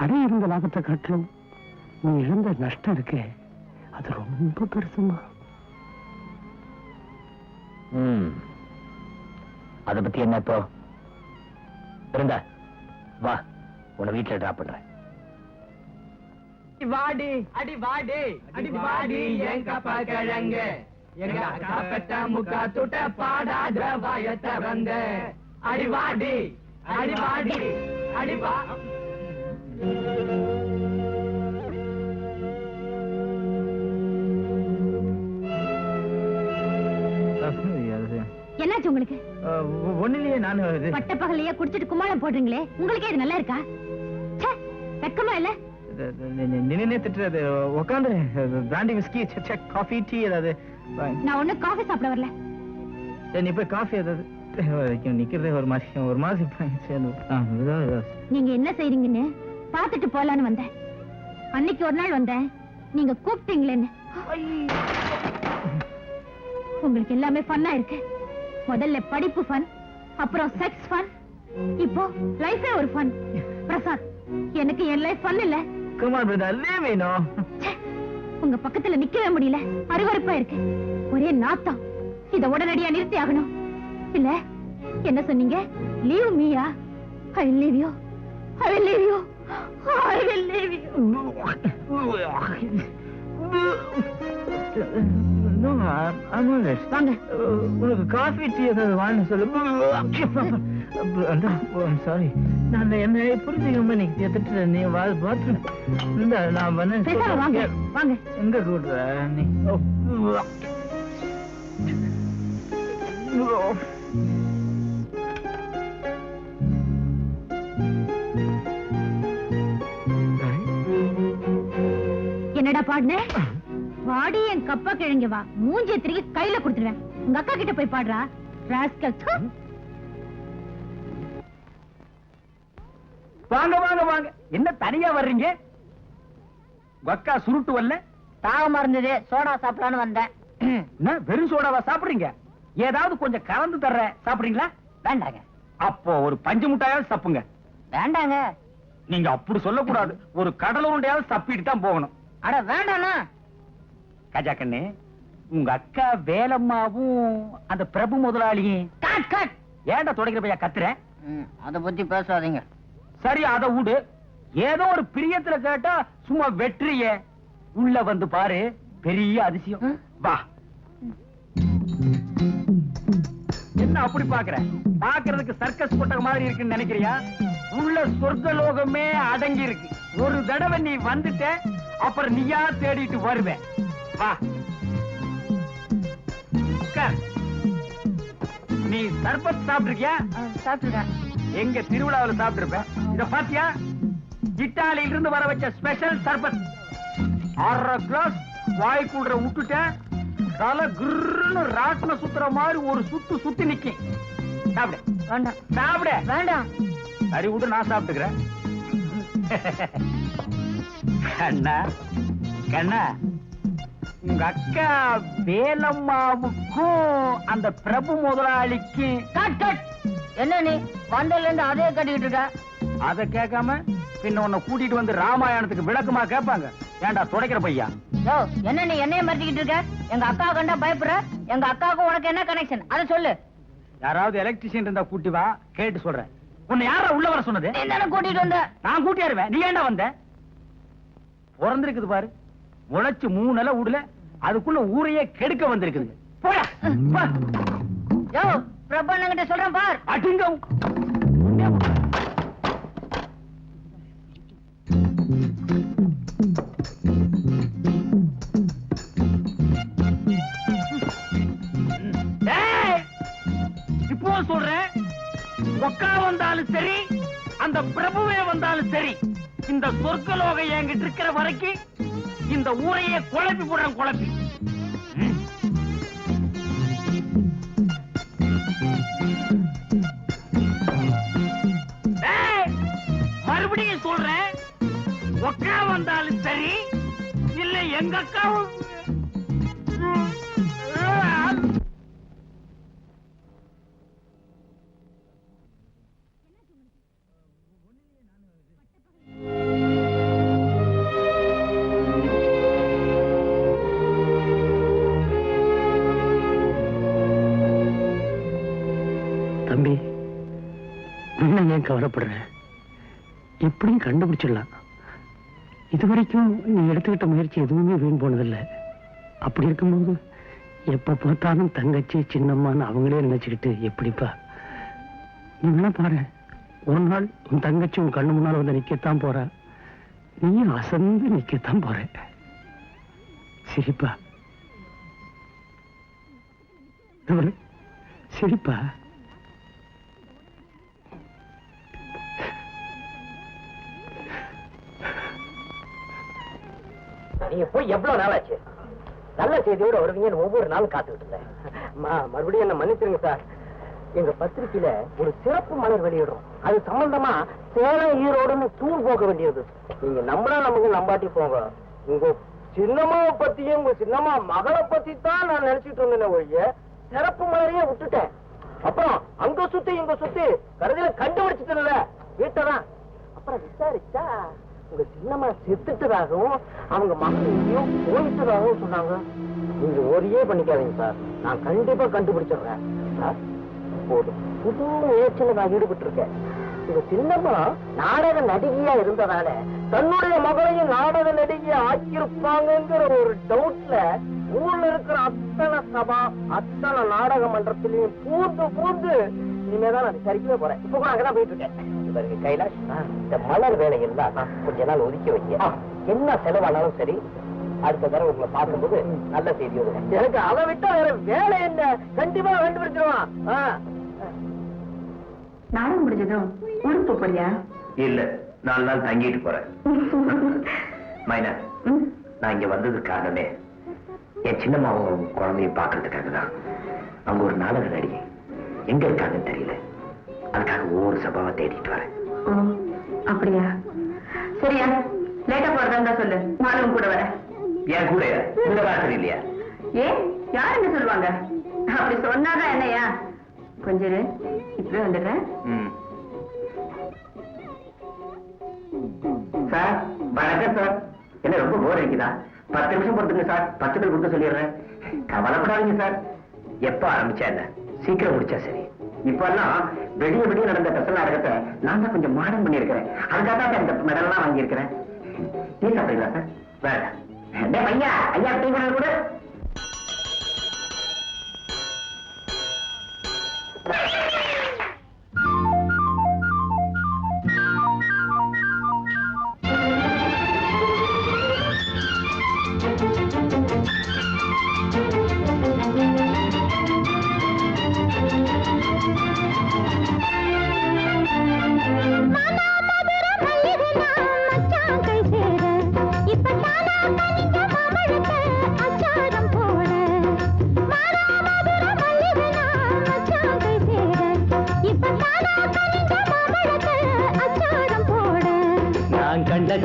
அடைய இருந்த லாபத்தை காட்டிலும் நீ இழந்த நஷ்டம் இருக்கே, அது ரொம்ப பெருசுமா. அத பத்தி என்ன இப்போ? இருந்தா வா, உன்னை வீட்டுல டிராப் பண்றேன். வாடி அடி வாடி அடி வாடி என் கப்பா கிழங்க எங்க அக்கா பெத்த முக்கா துட்ட பாடாத வாய திறந்த அடிவாடி அடிவாடி அடிவா. என்னாச்சு உங்களுக்கு? ஒண்ணுலயே நான் பட்ட பகலையே குடிச்சிட்டு கும்மாளம் போடுறீங்களே, உங்களுக்கே இது நல்லா இருக்கா? வெக்கமா இல்ல? நினைனே திட்டுறது. உட்காந்து பிராண்டி விஸ்கி காஃபி டீ ஏதாவது. நான் ஒண்ணு காஃபி சாப்பிட வரல. நீ போய் காஃபி ஏதாவது நிக்கிறதே ஒரு மாதிரி நீங்க என்ன செய்றீங்கன்னு பாத்துட்டு போலான்னு வந்தேன். அன்னைக்கு ஒரு நாள் வந்தேன், நீங்க கூப்பிட்டீங்களேன்னு. உங்களுக்கு எல்லாமே ஃபன்னா இருக்கு. முதல்ல படிப்பு ஃபன், அப்புறம் செக்ஸ் ஃபன், இப்போ லைஃபே ஒரு ஃபன். பிரசாத், எனக்கு என் லைஃப் ஃபன் இல்ல. உங்க பக்கத்துல நிக்கவே முடியல, அருவருப்பா இருக்கு, ஒரே நாத்தம். இத உடனடியா நிறுத்தி ஆகணும். இல்ல என்ன சொன்னீங்க? லீவ் மீயா? I will leave you, I will leave you, I will leave you. வாங்க. உனக்கு காஃபி டீ ஏதாவது வாங்க சொல்லு. சாரி, நான் என்ன புரிஞ்சுக்காம நீ திட்டுற. நீ பாத்ரூம் நான் வாங்க வாங்க. எங்க கூடுற நீ? என்னடா பாடுன? வாடி என் கப்பா கிழங்க வா, மூஞ்சிய திருக்கி கையில கொடுத்துருவேன். உங்க அக்கா கிட்ட போய் பாடுறா ராஸ்கல். வாங்க வாங்க வாங்க. என்ன தனியா வர்றீங்க? அக்கா சுருட்டு வரல? தாகமா இருந்தது, சோடா சாப்பிடலான்னு வந்தேன். என்ன வெறும் சோடாவா சாப்பிடுறீங்க? ஏதாவது கொஞ்சம் கலந்து தர்ற சாப்பிடுறீங்களா? வேண்டாங்க. அப்போ ஒரு பஞ்சு முட்டாயாவது சப்புங்க. வேண்டாங்க. நீங்க அப்படி சொல்லக்கூடாது. ஒரு கடல் உருண்டையாவது சப்பிட்டு தான் போகணும். அட வேண்டாண்ணா. கஜா கண்ணு, உங்க அக்கா வேலம்மாவும் அந்த பிரபு முதலாளியும் ஏன்டா தொடக்கிற பையா கத்துற? அத பத்தி பேசாதீங்க. சரி, அத விடு. ஏதோ ஒரு பிரியத்துல கேட்டா சும்மா வெற்றிய. உள்ள வந்து பாரு, பெரிய அதிசயம். வா. என்ன அப்படி பாக்குற? பாக்குறதுக்கு சர்க்கஸ் கொட்டக மாதிரி இருக்குன்னு நினைக்கிறியா? உள்ள சொர்க்கலோகமே அடங்கி இருக்கு. ஒரு தடவை நீ வந்துட்ட, அப்புறம் நீயா தேடிட்டு வருவேன். வா. நீ சர்பத் சாப்பிட்டிருக்கியா? சாப்பிட்டுருக்கேன். எங்க திருவிழாவில் சாப்பிட்டிருப்பேன். இத பாத்தியா? இத்தாலியில இருந்து வர வச்ச ஸ்பெஷல் சர்பத். 1/2 கிளாஸ் வாய்க்குள்ள விட்டுட்ட, தலை கிருன்னு ராட்டின சுத்துற மாதிரி ஒரு சுத்து சுத்தி நிக்க. சாப்பிடு. வேண்டாம். சாப்பிடு. வேண்டாம். சரி விட்டு, நான் சாப்பிட்டுக்கிறேன். கண்ணா கண்ணா, உங்க அக்கா வேலம்மாவுக்கும் அந்த பிரபு முதலாளிக்கு என்ன நீ வந்ததுல இருந்து அதே கட்டிக்கிட்டு இருக்க? அத கேட்காம பின்ன உன்னை கூட்டிட்டு வந்து ராமாயணத்துக்கு விளக்கமா கேட்பாங்க. ஏண்டா துடைக்கிற பையா? யோ, என்ன நீ என்னைய மறைச்சிக்கிட்டு இருக்க? எங்க அக்கா கண்டா பயப்படுற? எங்க அக்காவுக்கும் உனக்கு என்ன கனெக்ஷன்? அத சொல்லு. யாராவது எலக்ட்ரிஷியன் இருந்தா கூட்டி வா, கேட்டு சொல்றேன். உன்னை யாரா உள்ள வர சொன்னது? நீ தானே கூட்டிட்டு வந்த. நான் கூட்டியாருவேன். நீ ஏண்டா வந்த? பிறந்திருக்குது பாரு, முளைச்சு 3 நிலை விடல, அதுக்குள்ள ஊரையே கெடுக்க வந்திருக்குது. போடா. யோ, பிரபண்ண கிட்ட சொல்றேன் பார். அடிங்க. இப்போ சொல்றேன், ஒக்கா வந்தாலும் சரி, அந்த பிரபுவே வந்தாலும் சரி, இந்த சொர்க்கலோகம் என்கிட்ட இருக்கிற வரைக்கும் இந்த ஊரையே குழப்பி போடுறேன். குழப்பி மறுபடியும் சொல்றேன், ஒக்கா வந்தாலும் சரி, இல்ல எங்க அக்காவும். தம்பி, இன்னும் ஏன் கவலைப்படுற? எப்படியும் கண்டுபிடிச்சிடலாம். இதுவரைக்கும் நீ எடுத்துக்கிட்ட முயற்சி எதுவுமே வீண் போனதில்லை. அப்படி இருக்கும்போது எப்ப பார்த்தாலும் தங்கச்சி சின்னம்மான்னு அவங்களே நினைச்சுக்கிட்டு எப்படிப்பா? என்ன பாரு, ஒரு நாள் உன் தங்கச்சி உன் கண்ணு முன்னால வந்து நிக்கத்தான் போற, நீ அசந்து நிக்கத்தான் போற. சிரிப்பா சிரிப்பா. நீங்க போய் எவ்வளவு நாள் ஆச்சு? நல்ல செய்தியோட வருவீங்கன்னு ஒவ்வொரு நாளும் காத்துக்கிட்டு இருந்தேன். மறுபடியும் என்ன மன்னிச்சிருங்க சார். எங்க பத்திரிக்கையில ஒரு சிறப்பு மலர் வெளியிடுறோம். அது சம்பந்தமா சேலம் ஈரோடுன்னு டூர் போக வேண்டியது. நீங்க நம்பினா நமக்கு நம்பாட்டி போங்க. உங்க சின்னம்மாவை பத்தியும் உங்க சின்னம்மா மகளை பத்தி தான் நான் நினைச்சிட்டு இருந்தேன் ஒழிய சிறப்பு மலரையே விட்டுட்டேன். அப்புறம் அங்க சுத்தி இங்க சுத்தி கடைசியில கண்டுபிடிச்சிட்டல வீட்டதான். அப்புறம் விசாரிச்சா உங்க சின்னம்மா செத்துட்டதாகவும் அவங்க மகள் எங்கேயும் போயிட்டதாகவும் சொன்னாங்க. நீங்க ஒரே பண்ணிக்காதீங்க சார், நான் கண்டிப்பா கண்டுபிடிச்சிடுறேன் சார். போதும், புது முயற்சியில நான் ஈடுபட்டு இருக்கேன். உங்க சின்னம்மா நாடக நடிகையா இருந்ததால தன்னுடைய மகளையும் நாடக நடிகையா ஆக்கியிருப்பாங்கிற ஒரு டவுட்ல ஊர்ல இருக்கிற அத்தனை சபா அத்தனை நாடக மன்றத்திலையும் பூந்து இனிமேதான் நான் விசாரிக்கவே போறேன். இப்ப கூட அங்கதான் போயிட்டு இருக்கேன். கைலாஷ், இந்த மலர் வேலையெல்லாம் கொஞ்ச நாள் ஒதுக்கி வைக்க, என்ன செலவானாலும் சரி அடுத்த தடவை உங்களை பார்க்கும்போது நல்ல செய்தியோடு. எனக்கு அதை விட்டா வேற வேலை என்ன? கண்டிப்பா கண்டுபிடிச்சிருவான். நானும் முடிஞ்சதும் ஊருக்கு போறியா? இல்ல, 4 நாள் தங்கிட்டு போறேன். மைனா, நான் இங்க வந்தது காரணமே என் சின்னம்மாவும் குழந்தையும் பாக்குறதுக்காக தான். அவங்க ஒரு நாடக நடிகை, எங்க இருக்காங்கன்னு தெரியல. அதுக்காக ஒவ்வொரு சபாவை தேடிட்டு வரேன். அப்படியா? சரியா, லேட்டா போறதா சொல்லு, நானும் கூட வரேன். என் கூட இந்த வாசல் இல்லையா? ஏன், யார் என்ன சொல்லுவாங்க? அப்படி சொன்னாதான் என்னையா? கொஞ்சம் இப்பவே வந்துடுறேன். சார் வணக்கம் சார். என்ன ரொம்ப போர் அடிக்குதா? 10 நிமிஷம் பொறுத்துங்க சார், 10 பேர் கொடுத்து சொல்லிடுறேன். கவலைப்படாதீங்க சார். எப்ப ஆரம்பிச்சா என்ன, சீக்கிரம் முடிச்சா சரி. இப்ப எல்லாம் வெளியே நடந்த பெசல் நாடகத்தை நான் தான் கொஞ்சம் மாடர்ன் பண்ணியிருக்கிறேன். அதுக்காக தான் இந்த மெடல்லாம் வாங்கியிருக்கிறேன். டீ சாப்பிடுங்களா சார்? வேண்டாம். ஐயா ஐயா டீ கூட.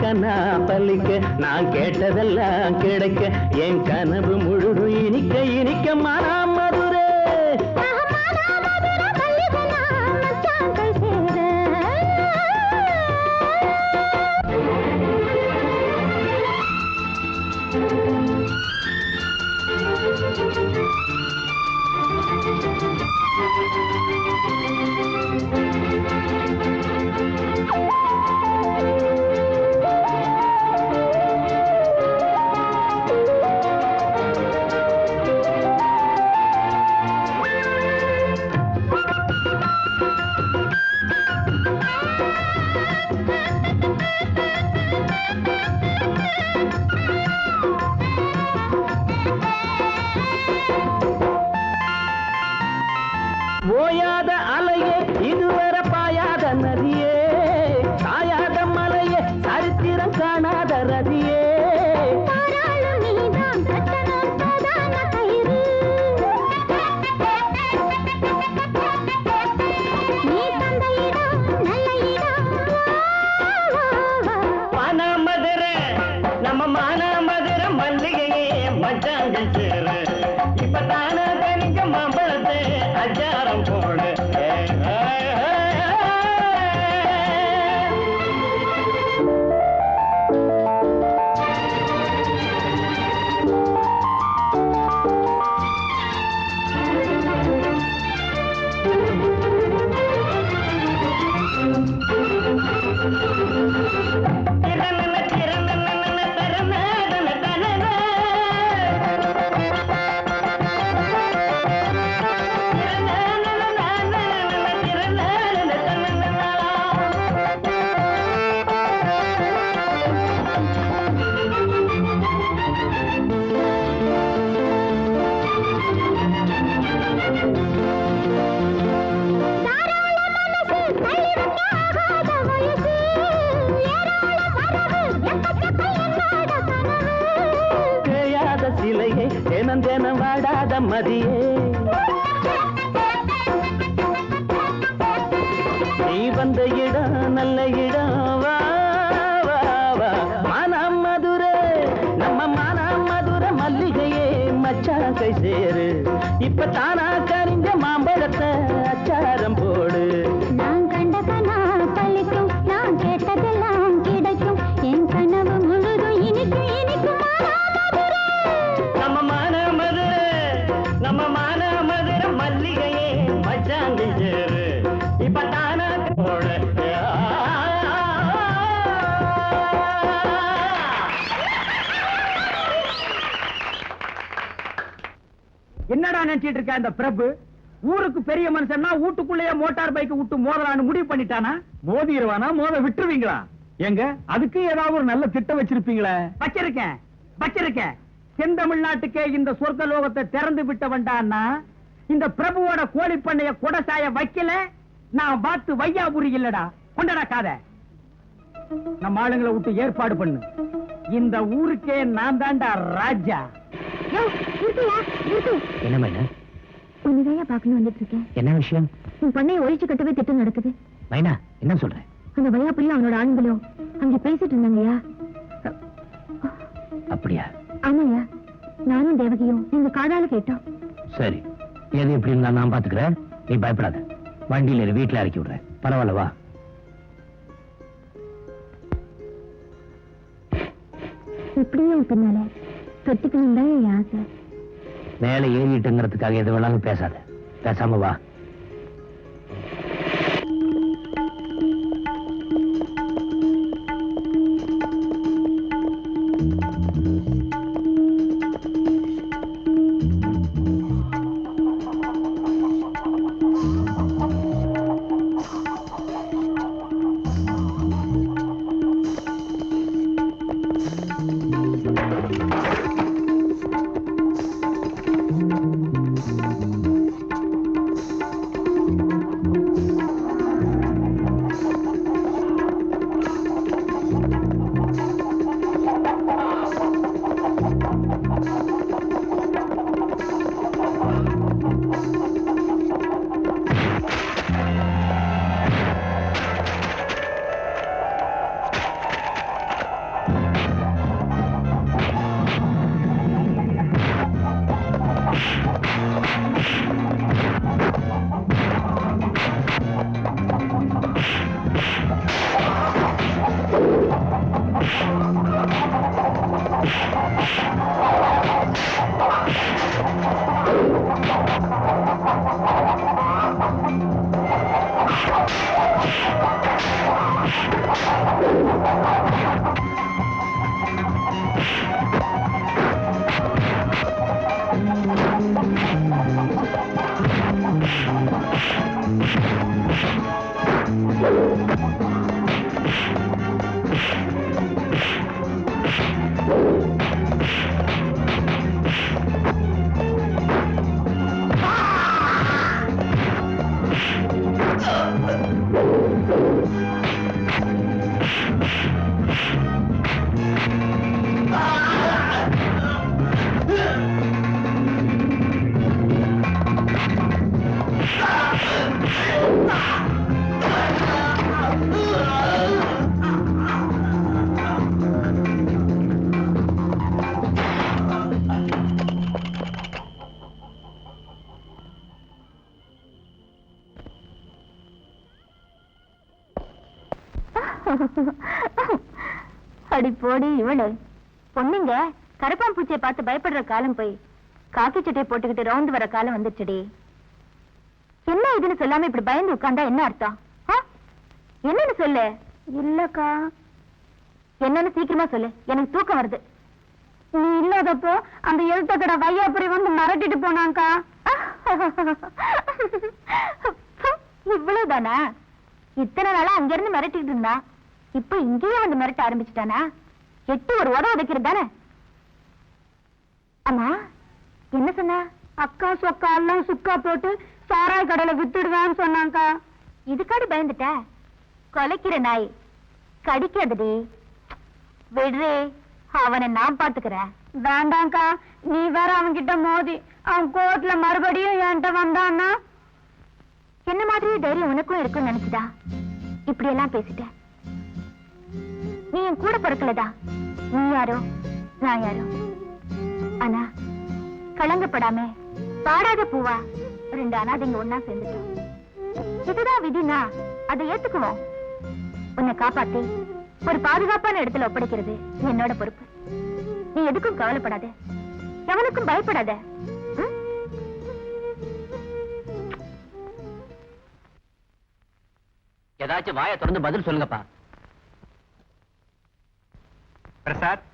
கண்ணா பள்ளிக்க நான் கேட்டதெல்லாம் கிடைக்க என் கனவு முழுதும் இனிக்க இனிக்க மானா மதுரை. வந்தேன வாடாத மதியே நீ வந்த இடம் நல்ல இடம் வா வா வா மானம் மதுரை நம்ம மானம் மதுரை மல்லிகையே மச்சான் கை சேரு இப்ப தானா கரிஞ்ச மாம்பழத்தை அச்சாரம் போடு நான் கண்ட கனா பழிக்கும் நான் கேட்டதெல்லாம் கிடைக்கும் என் கனவு முழுதும் இனிக்கும் இனிக்கும் நம்ம மான மதுரை மல்லிகையே மச்சான் கை சேரு இப்ப தானா போடு என்னடா நினைச்சிட்டு இருக்க அந்த பிரபு? ஊருக்கு பெரிய மனுஷன்னா வீட்டுக்குள்ளேயே மோட்டார் பைக் விட்டு மோதலான்னு முடிவு பண்ணிட்டானா? மோதிடுவானா? மோத விட்டுருவீங்களா? எங்க அதுக்கு ஏதாவது ஒரு நல்ல திட்டம் வச்சிருப்பீங்களே? வச்சிருக்கேன். செந்தமிழ்நாட்டுக்கே இந்த சொர்க்க லோகத்தை திறந்து விட்ட வேண்டான்னா இந்த பிரபுவோட கோழி பண்ணைய கொடசாய வைக்கல நான் பார்த்து வையாபுரி இல்லடா. கொண்டடா காத நம்ம ஆளுங்களை விட்டு ஏற்பாடு பண்ணு. இந்த ஊருக்கே நான் தான்டா ராஜா. என்ன மைனா? உன்னையா பார்க்கணும் வந்துட்டு இருக்கேன். என்ன விஷயம்? உன் பண்ணையை ஒழிச்சு கட்டவே திட்டம் நடக்குது. மைனா என்ன சொல்றேன்? அந்த வையாபுரியும் அவனோட ஆண்களும் அங்க பேசிட்டு இருந்தாங்கய்யா. அப்படியா? ஆமாய்யா, நானும் தேவகியும் எங்க காதால கேட்டோம். சரி, எது எப்படி இருந்தா நான் பாத்துக்கிறேன். நீ பயப்படாத. வண்டியில வீட்டுல இறக்கி விடுறேன். பரவாயில்ல வா. எப்படியும் பின்னால தொட்டிக்கணும் தான் என் ஆசை. மேல ஏறிட்டுங்கிறதுக்காக எது வேணாலும் பேசாத. பேசாம வா. அடி போடி இவளு பொண்ணுங்க கருப்பான் பூச்சியை பார்த்து பயப்படுற காலம் போய் காக்கி சட்டையை போட்டுக்கிட்டு ரவுண்ட் வர காலம் வந்துச்சுடி. என்ன இதுன்னு சொல்லாம இப்படி பயந்து உட்கார்ந்தா என்ன அர்த்தம்? என்னன்னு சொல்லு. இல்லக்கா. என்னன்னு சீக்கிரமா சொல்லு, எனக்கு தூக்கம் வருது. நீ இல்லாதப்போ அந்த எழுத்த கடை வையாபுரி வந்து மிரட்டிட்டு போனாங்கா. இவ்வளவுதானா? இத்தனை நாளா அங்க இருந்து மிரட்டிட்டு இருந்தா இப்ப இங்கேயே வந்து மிரட்ட ஆரம்பிச்சுட்டானா? எட்டு ஒரு உத உதைக்கிறது தானே. அம்மா என்ன சொன்னா? அக்கா சொக்கா எல்லாம் சுக்கா போட்டு சாராய் கடையில வித்துடுவான்னு சொன்னாங்கா. இதுக்காடி பயந்துட்ட? கொலைக்கிற நாய் கடிக்காதடி. விடுறே, அவனை நான் பாத்துக்கிறேன். வேண்டாம்க்கா, நீ வேற அவன்கிட்ட மோதி அவன் கோர்ட்ல மறுபடியும் என்கிட்ட வந்தான்னா என்ன மாதிரி தைரியம் உனக்கும் இருக்குன்னு நினைச்சுதா இப்படி எல்லாம் பேசிட்ட? நீ என் கூட பிறக்கலதா, நீ யாரோ நான் யாரோ. ஆனா கலங்கப்படாம பாடாத பூவா 2 அனாதைங்க ஒன்னா சேர்ந்துட்டோம். இதுதான் விதினா அதை ஏத்துக்குவோம். உன்னை காப்பாத்தி ஒரு பாதுகாப்பான இடத்துல ஒப்படைக்கிறது என்னோட பொறுப்பு. நீ எதுக்கும் கவலைப்படாத, எவனுக்கும் பயப்படாத. ஏதாச்சும் வாயை திறந்து பதில் சொல்லுங்கப்பா. பிரசாத்,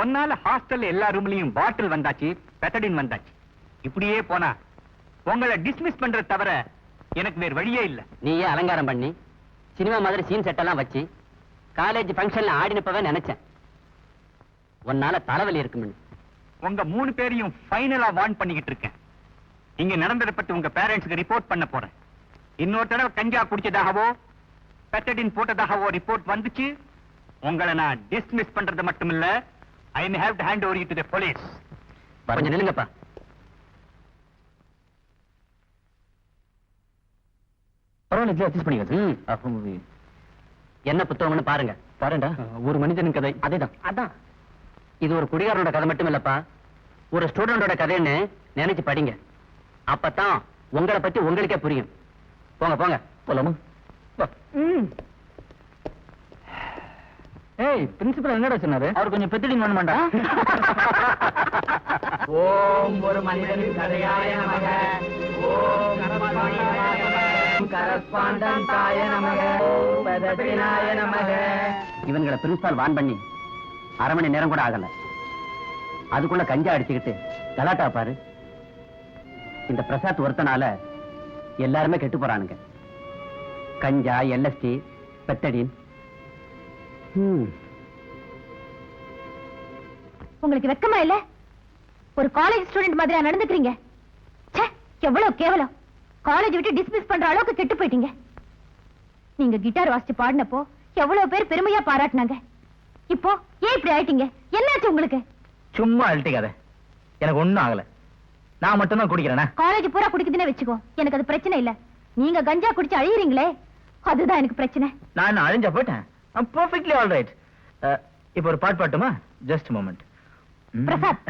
ஒன்னால ஹாஸ்டல் எல்லா ரூம்லயும் பாட்டில் வந்தாச்சு, பெத்தடின் வந்தாச்சு. இப்படியே போனா உங்களை டிஸ்மிஸ் பண்றது தவிர எனக்கு வேற வழியே இல்ல. நீயே அலங்காரம் பண்ணி சினிமா மாதிரி சீன் செட் எல்லாம் வச்சு காலேஜ் ஃபங்க்ஷன்ல ஆடினப்பவே நினைச்சேன் உன்னால தலைவலி இருக்குன்னு. உங்க 3 பேரையும் ஃபைனலா வார்ன் பண்ணிக்கிட்டு இருக்கேன். இங்க நடந்ததை பத்தி உங்க பேரண்ட்ஸ்க்கு ரிப்போர்ட் பண்ண போறேன். இன்னொரு தடவை கஞ்சா குடிச்சதாகவோ பெத்தடின் போட்டதாகவோ ரிப்போர்ட் வந்துச்சு, உங்களை நான் டிஸ்மிஸ் பண்றது மட்டும் இல்ல, I may have to hand over you to the police. கொஞ்சம் நில்லுங்கப்பா. என்ன புத்தகம்னு பாருங்க. பாருடா, ஒரு மனிதனின் கதை. அதேதான். அதான் இது ஒரு குடிகாரனோட கதை மட்டும் இல்லப்பா, ஒரு ஸ்டூடெண்டோட கதைன்னு நினைச்சு படிங்க. அப்பதான் உங்களை பத்தி உங்களுக்கே புரியும். போங்க போங்க. போலாமா? ஏய், பிரின்சிபல் என்னடா சொன்னாரு? அவர் கொஞ்சம் பெத்தடி வேணுமாண்டா. ஓம் ஒரு மனிதனின் கதையாய நமக, ஓம் கரஸ்பாண்டன்டாய நமக, ஓம் பதத்தினாய நமக. இவங்களை பிரின்சிபால் வான் பண்ணி 1/2 மணி நேரம் கூட ஆகல. அதுக்குள்ள கஞ்சா அடிச்சுக்கிட்டு கலாட்டா பாரு. இந்த பிரசாத் ஒருத்தனால எல்லாருமே கெட்டு போறானுங்க. கஞ்சா, LSD, பெத்தடின். உங்களுக்கு வெக்கமா இல்ல? ஒரு காலேஜ் ஸ்டூடெண்ட் மாதிரியா நடந்துக்கிறீங்க? எவ்வளவு கேவலம்! காலேஜ் விட்டு டிஸ்மிஸ் பண்ற அளவுக்கு கெட்டு போயிட்டீங்க. நீங்க கிட்டார் வாசிச்சு பாடினப்போ எவ்வளவு பேர் பெருமையா பாராட்டினாங்க. இப்போ ஏன் இப்படி ஆயிட்டீங்க? என்னாச்சு உங்களுக்கு? சும்மா அழட்டிக்காத, எனக்கு ஒண்ணும் ஆகல. நான் மட்டும் தான் குடிக்கிறேனா? காலேஜ் பூரா குடிக்குதுன்னு வெச்சுக்கோ, எனக்கு அது பிரச்சனை இல்ல. நீங்க கஞ்சா குடிச்சு அழியறீங்களே, அதுதான் எனக்கு பிரச்சனை. நான் அழிஞ்சா போயிட்டேன். I'm perfectly all right. இப்போ ஒரு பாட்டு பாட்டுமா? Just a moment. Prasad,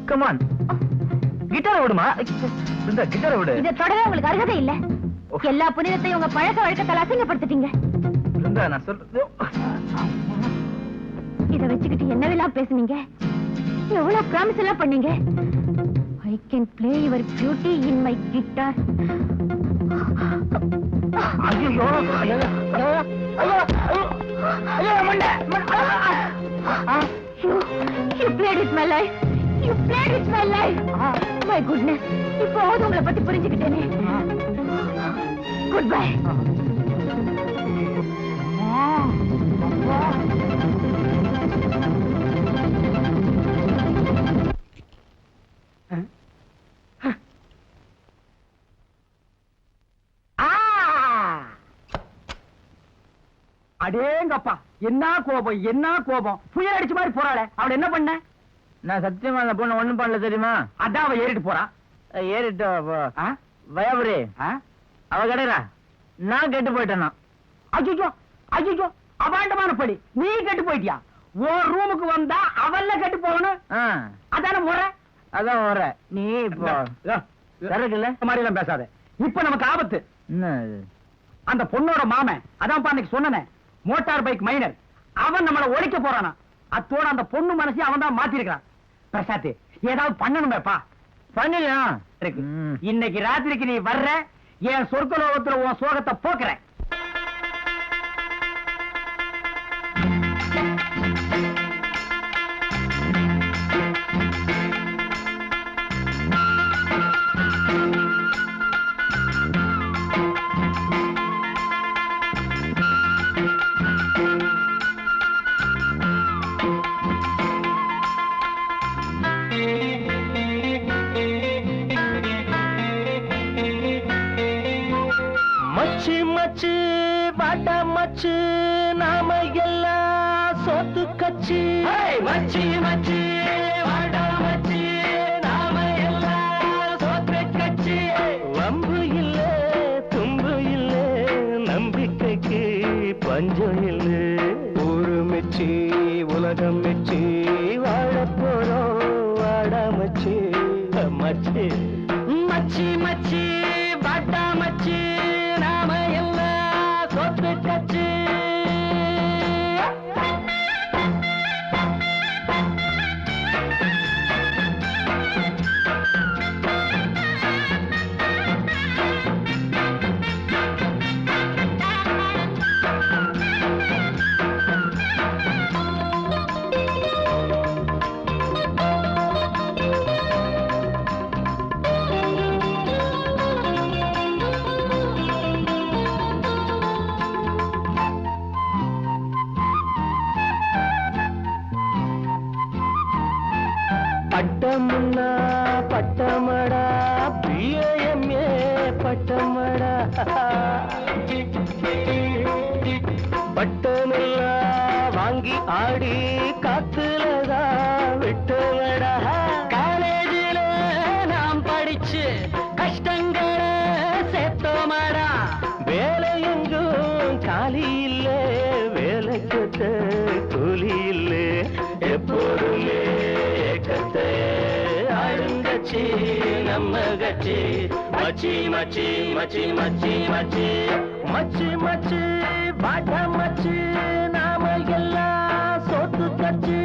Come on. கிட்டாரை விடுமா? இந்த கிட்டாரை விடு. இதை தொடவே உங்களுக்கு அருகதை இல்ல. எல்லா புனிதத்தையும் உங்க பழக்க வழக்கத்தால் அசிங்கப்படுத்திட்டீங்க. நான் சொல்றது. இத வச்சுக்கிட்டு என்னவெல்லாம் பேசுனீங்க, எவ்வளவு ப்ராமிஸ் எல்லாம் பண்ணீங்க. I can play your beauty in my guitar. ஐயோ, You played with my life. You played with my life. My goodness. இப்போ உங்களை பத்தி புரிஞ்சுக்கிட்டேனே. Goodbye. அடேங்கப்பா, என்ன கோபம், என்ன கோபம்! புயல் அடிச்ச மாதிரி போறாளே, அவளை என்ன பண்ண? நான் சத்தியமா அந்த பொண்ணு ஒண்ணும் பண்ணல தெரியுமா? அதான் அவ ஏறிட்டு போறா. ஏறிட்டு வயபுரி அவ கிடையா? நான் கெட்டு போயிட்டேன்னா. ஐயோ ஐயோ, அபாண்டமான படி! நீ கெட்டு போயிட்டியா? உன் ரூமுக்கு வந்தா அவல்ல கெட்டு போகணும். அதான முறை. அதான் வர நீ இப்போ இருக்குல்ல மாதிரி எல்லாம் பேசாத. இப்ப நமக்கு ஆபத்து. அந்த பொண்ணோட மாமன், அதான் அன்னைக்கு சொன்னனே, மோட்டார் பைக் மைனர், அவன் நம்மள ஒழிக்க போறானா. அத்தோட அந்த பொண்ணு மனசை அவன் தான் மாத்திருக்கான். பிரசாத், ஏதாவது பண்ணணுமேப்பா. பண்ணிடலாம். இன்னைக்கு ராத்திரிக்கு நீ வர்ற, என் சொர்க்கலோகத்துல உன் சோகத்தை போக்குற. மச்சு மச்சு வட மச்சு நாம எல்லாம் சொத்து கட்சி. மச்சி மச்சி வாடா மச்சி நாம எல்லாம் சோற்று கட்சி வம்பு இல்ல தும்பு இல்ல நம்பிக்கைக்கு பஞ்சம் இல்ல ஊரு மெச்சி உலகம் மெச்சி வாழ போறோம் வாடா மச்சி மச்சி மச்சி மச்சி வாடா மச்சி நாம எல்லாம் சோற்று கட்சி பட்டமுன்னா பட்டமடா பிஏஎம்ஏ பட்டமடா பட்டமெல்லாம் வாங்கி ஆடி காத்துலதா விட்டுவடா காலேஜில நாம் படிச்சு கஷ்டங்களை சேர்த்தோமாடா வேலை எங்கும் காலி இல்ல வேலைக்கு கூலி இல்ல எப்போதுமே கத்தை ஆளுங்கட்சி நம்ம கட்சி மச்சி மச்சி மச்சி மச்சி மச்சி மச்சி மச்சி பாட்டா மச்சி நாம எல்லாம் சோத்து கட்சி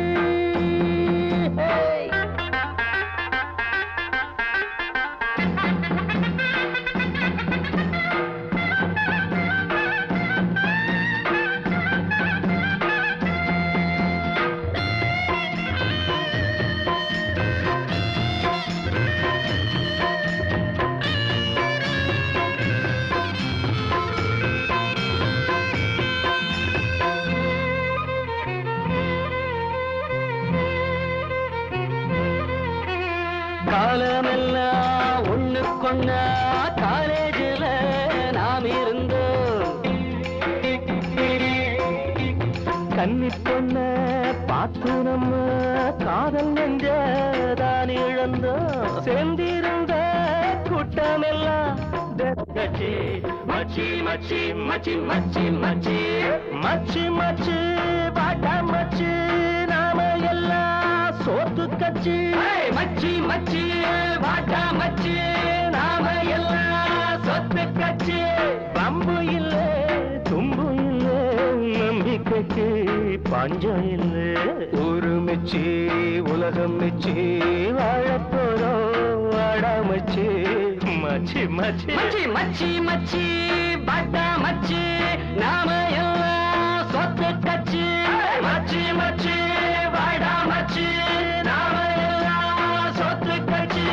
காலமெல்லாம் ஒண்ணுக்கொன்னா காலேஜில் நாம் இருந்தோம் கன்னி பொண்ண பார்த்து நம்ம காதல் நெஞ்சதான் இழந்தோம் சேர்ந்திருந்த கூட்டமெல்லாம் மச்சி மச்சி மச்சி மச்சி மச்சி மச்சி மச்சி பாட்டா மச்சி நாம எல்லாம் சோத்து கட்சி மச்சி மச்சி பாட்டா மச்சி நாம எல்லாம் சொத்து கட்சி பம்பு இல்ல தும்பு இல்ல நம்பிக்கைக்கு பஞ்சம் இல்ல ஊரு மெச்சி உலகம் மெச்சி வாழ போறோம் வாடா மச்சி மச்சி மச்சி மச்சி மச்சி மச்சி பாட்டா மச்சி நாம எல்லாம் சொத்து கட்சி மச்சி மச்சி வாடா மச்சி நாம எல்லாம் சொத்து கட்சி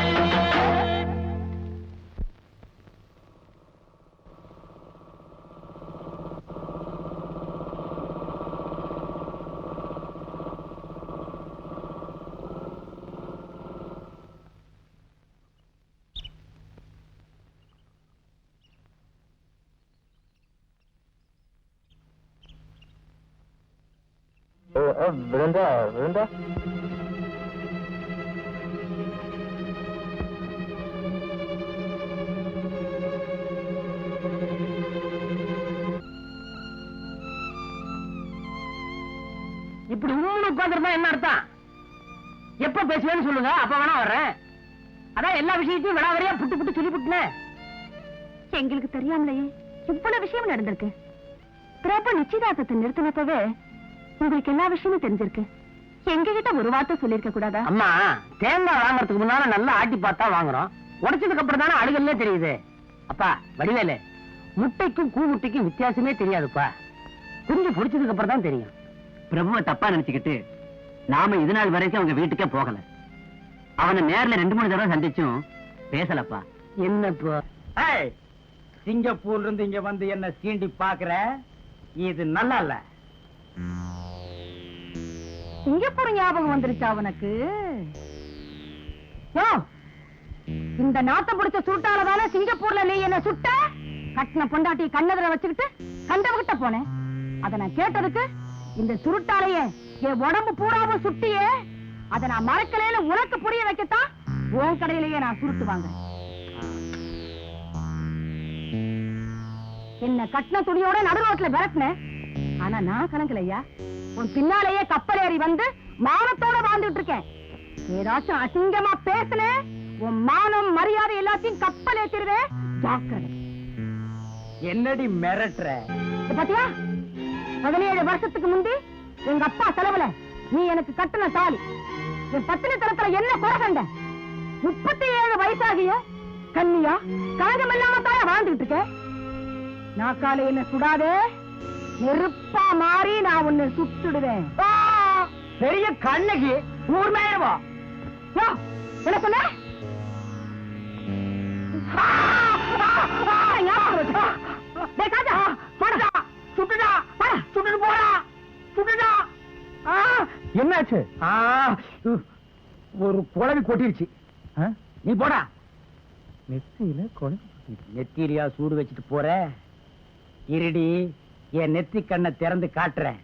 விருந்தா விருந்தா இப்படி உட்காந்துருந்தா என்ன அர்த்தம்? எப்ப பேசுவேன்னு சொல்லுங்க, அப்ப வேணா வர்றேன். அதான் எல்லா விஷயத்தையும் விடாவரியா புட்டு புட்டு சொல்லி புட்டுனேன். எங்களுக்கு தெரியாமலேயே இவ்வளவு விஷயம் நடந்திருக்கு. பிரபு நிச்சயதார்த்தத்தை நிறுத்தினப்பவே உங்களுக்கு எல்லா விஷயமும் தெரிஞ்சிருக்கு. எங்ககிட்ட ஒரு வார்த்தை சொல்லிருக்க கூடாதா? அம்மா, தேங்காய் வாங்கறதுக்கு முன்னால நல்லா ஆட்டி பார்த்தா வாங்குறோம். உடைச்சதுக்கு அப்புறம் தானே அழுகல்லே தெரியுது. அப்பா வடிவேலு, முட்டைக்கும் கூ முட்டைக்கும் வித்தியாசமே தெரியாதுப்பா. குஞ்சு பொடிச்சதுக்கு அப்புறம் தான் தெரியும். பிரபுவை தப்பா நினைச்சுக்கிட்டு நாம இது நாள் வரைக்கும் அவங்க வீட்டுக்கே போகல. அவனை நேர்ல 2-3 தடவை சந்திச்சும் பேசலப்பா. என்னப்பா சிங்கப்பூர்ல இருந்து இங்க வந்து என்ன சீண்டி பாக்குற? இது நல்லா இல்ல. சிங்கப்பூர் ஞாபகம் வந்துருச்சா அவனுக்கு? இந்த நாட்டை பிடிச்ச சுட்டாலதானே சிங்கப்பூர்ல நீ என்ன சுட்ட? கட்டின பொண்டாட்டி கண்ணதுல வச்சுக்கிட்டு கண்டவகிட்ட போனேன். அத நான் கேட்டதுக்கு இந்த சுருட்டாலையே என் உடம்பு பூராவும் சுட்டியே அதை நான் மறக்கலைன்னு உனக்கு புரிய வைக்கத்தான் உன் கடையிலேயே நான் சுருட்டுவாங்க. என்ன கட்டின துணியோட நடுரோட்ல விரட்டின, ஆனா நான் கலங்கலையா. உன் பின்னாலேயே கப்பல் ஏறி வந்து மானத்தோட வாழ்ந்துட்டு இருக்கேன். ஏதாச்சும் அசிங்கமா பேசுன உன் மானம் மரியாதை எல்லாத்தையும் கப்பல் ஏற்றிடுவேன். ஜாக்கிரதை. என்னடி மிரட்டுற? பாத்தியா, 17 வருஷத்துக்கு முந்தி எங்க அப்பா செலவுல நீ எனக்கு கட்டின தாலி, என் பத்தினி தரத்துல என்ன குறை கண்ட? 37 வயசாகிய கன்னியா கழகம் இல்லாம தாயா வாழ்ந்துட்டு இருக்க. நாக்கால என்ன சுடாதே, நெருப்பா மாறி நான் உன்னை சுட்டுடுவேன். பெரிய கண்ணகி ஊர் மேயவா? என்ன சொன்ன? என்னாச்சு? ஒரு குழவி கொட்டிருச்சு. நீ போடா. நெத்தியில குழவி. நெத்தியிலையா சூடு வச்சுட்டு போற? இருடி, என் நெத்தி கண்ணை திறந்து காட்டுறேன்.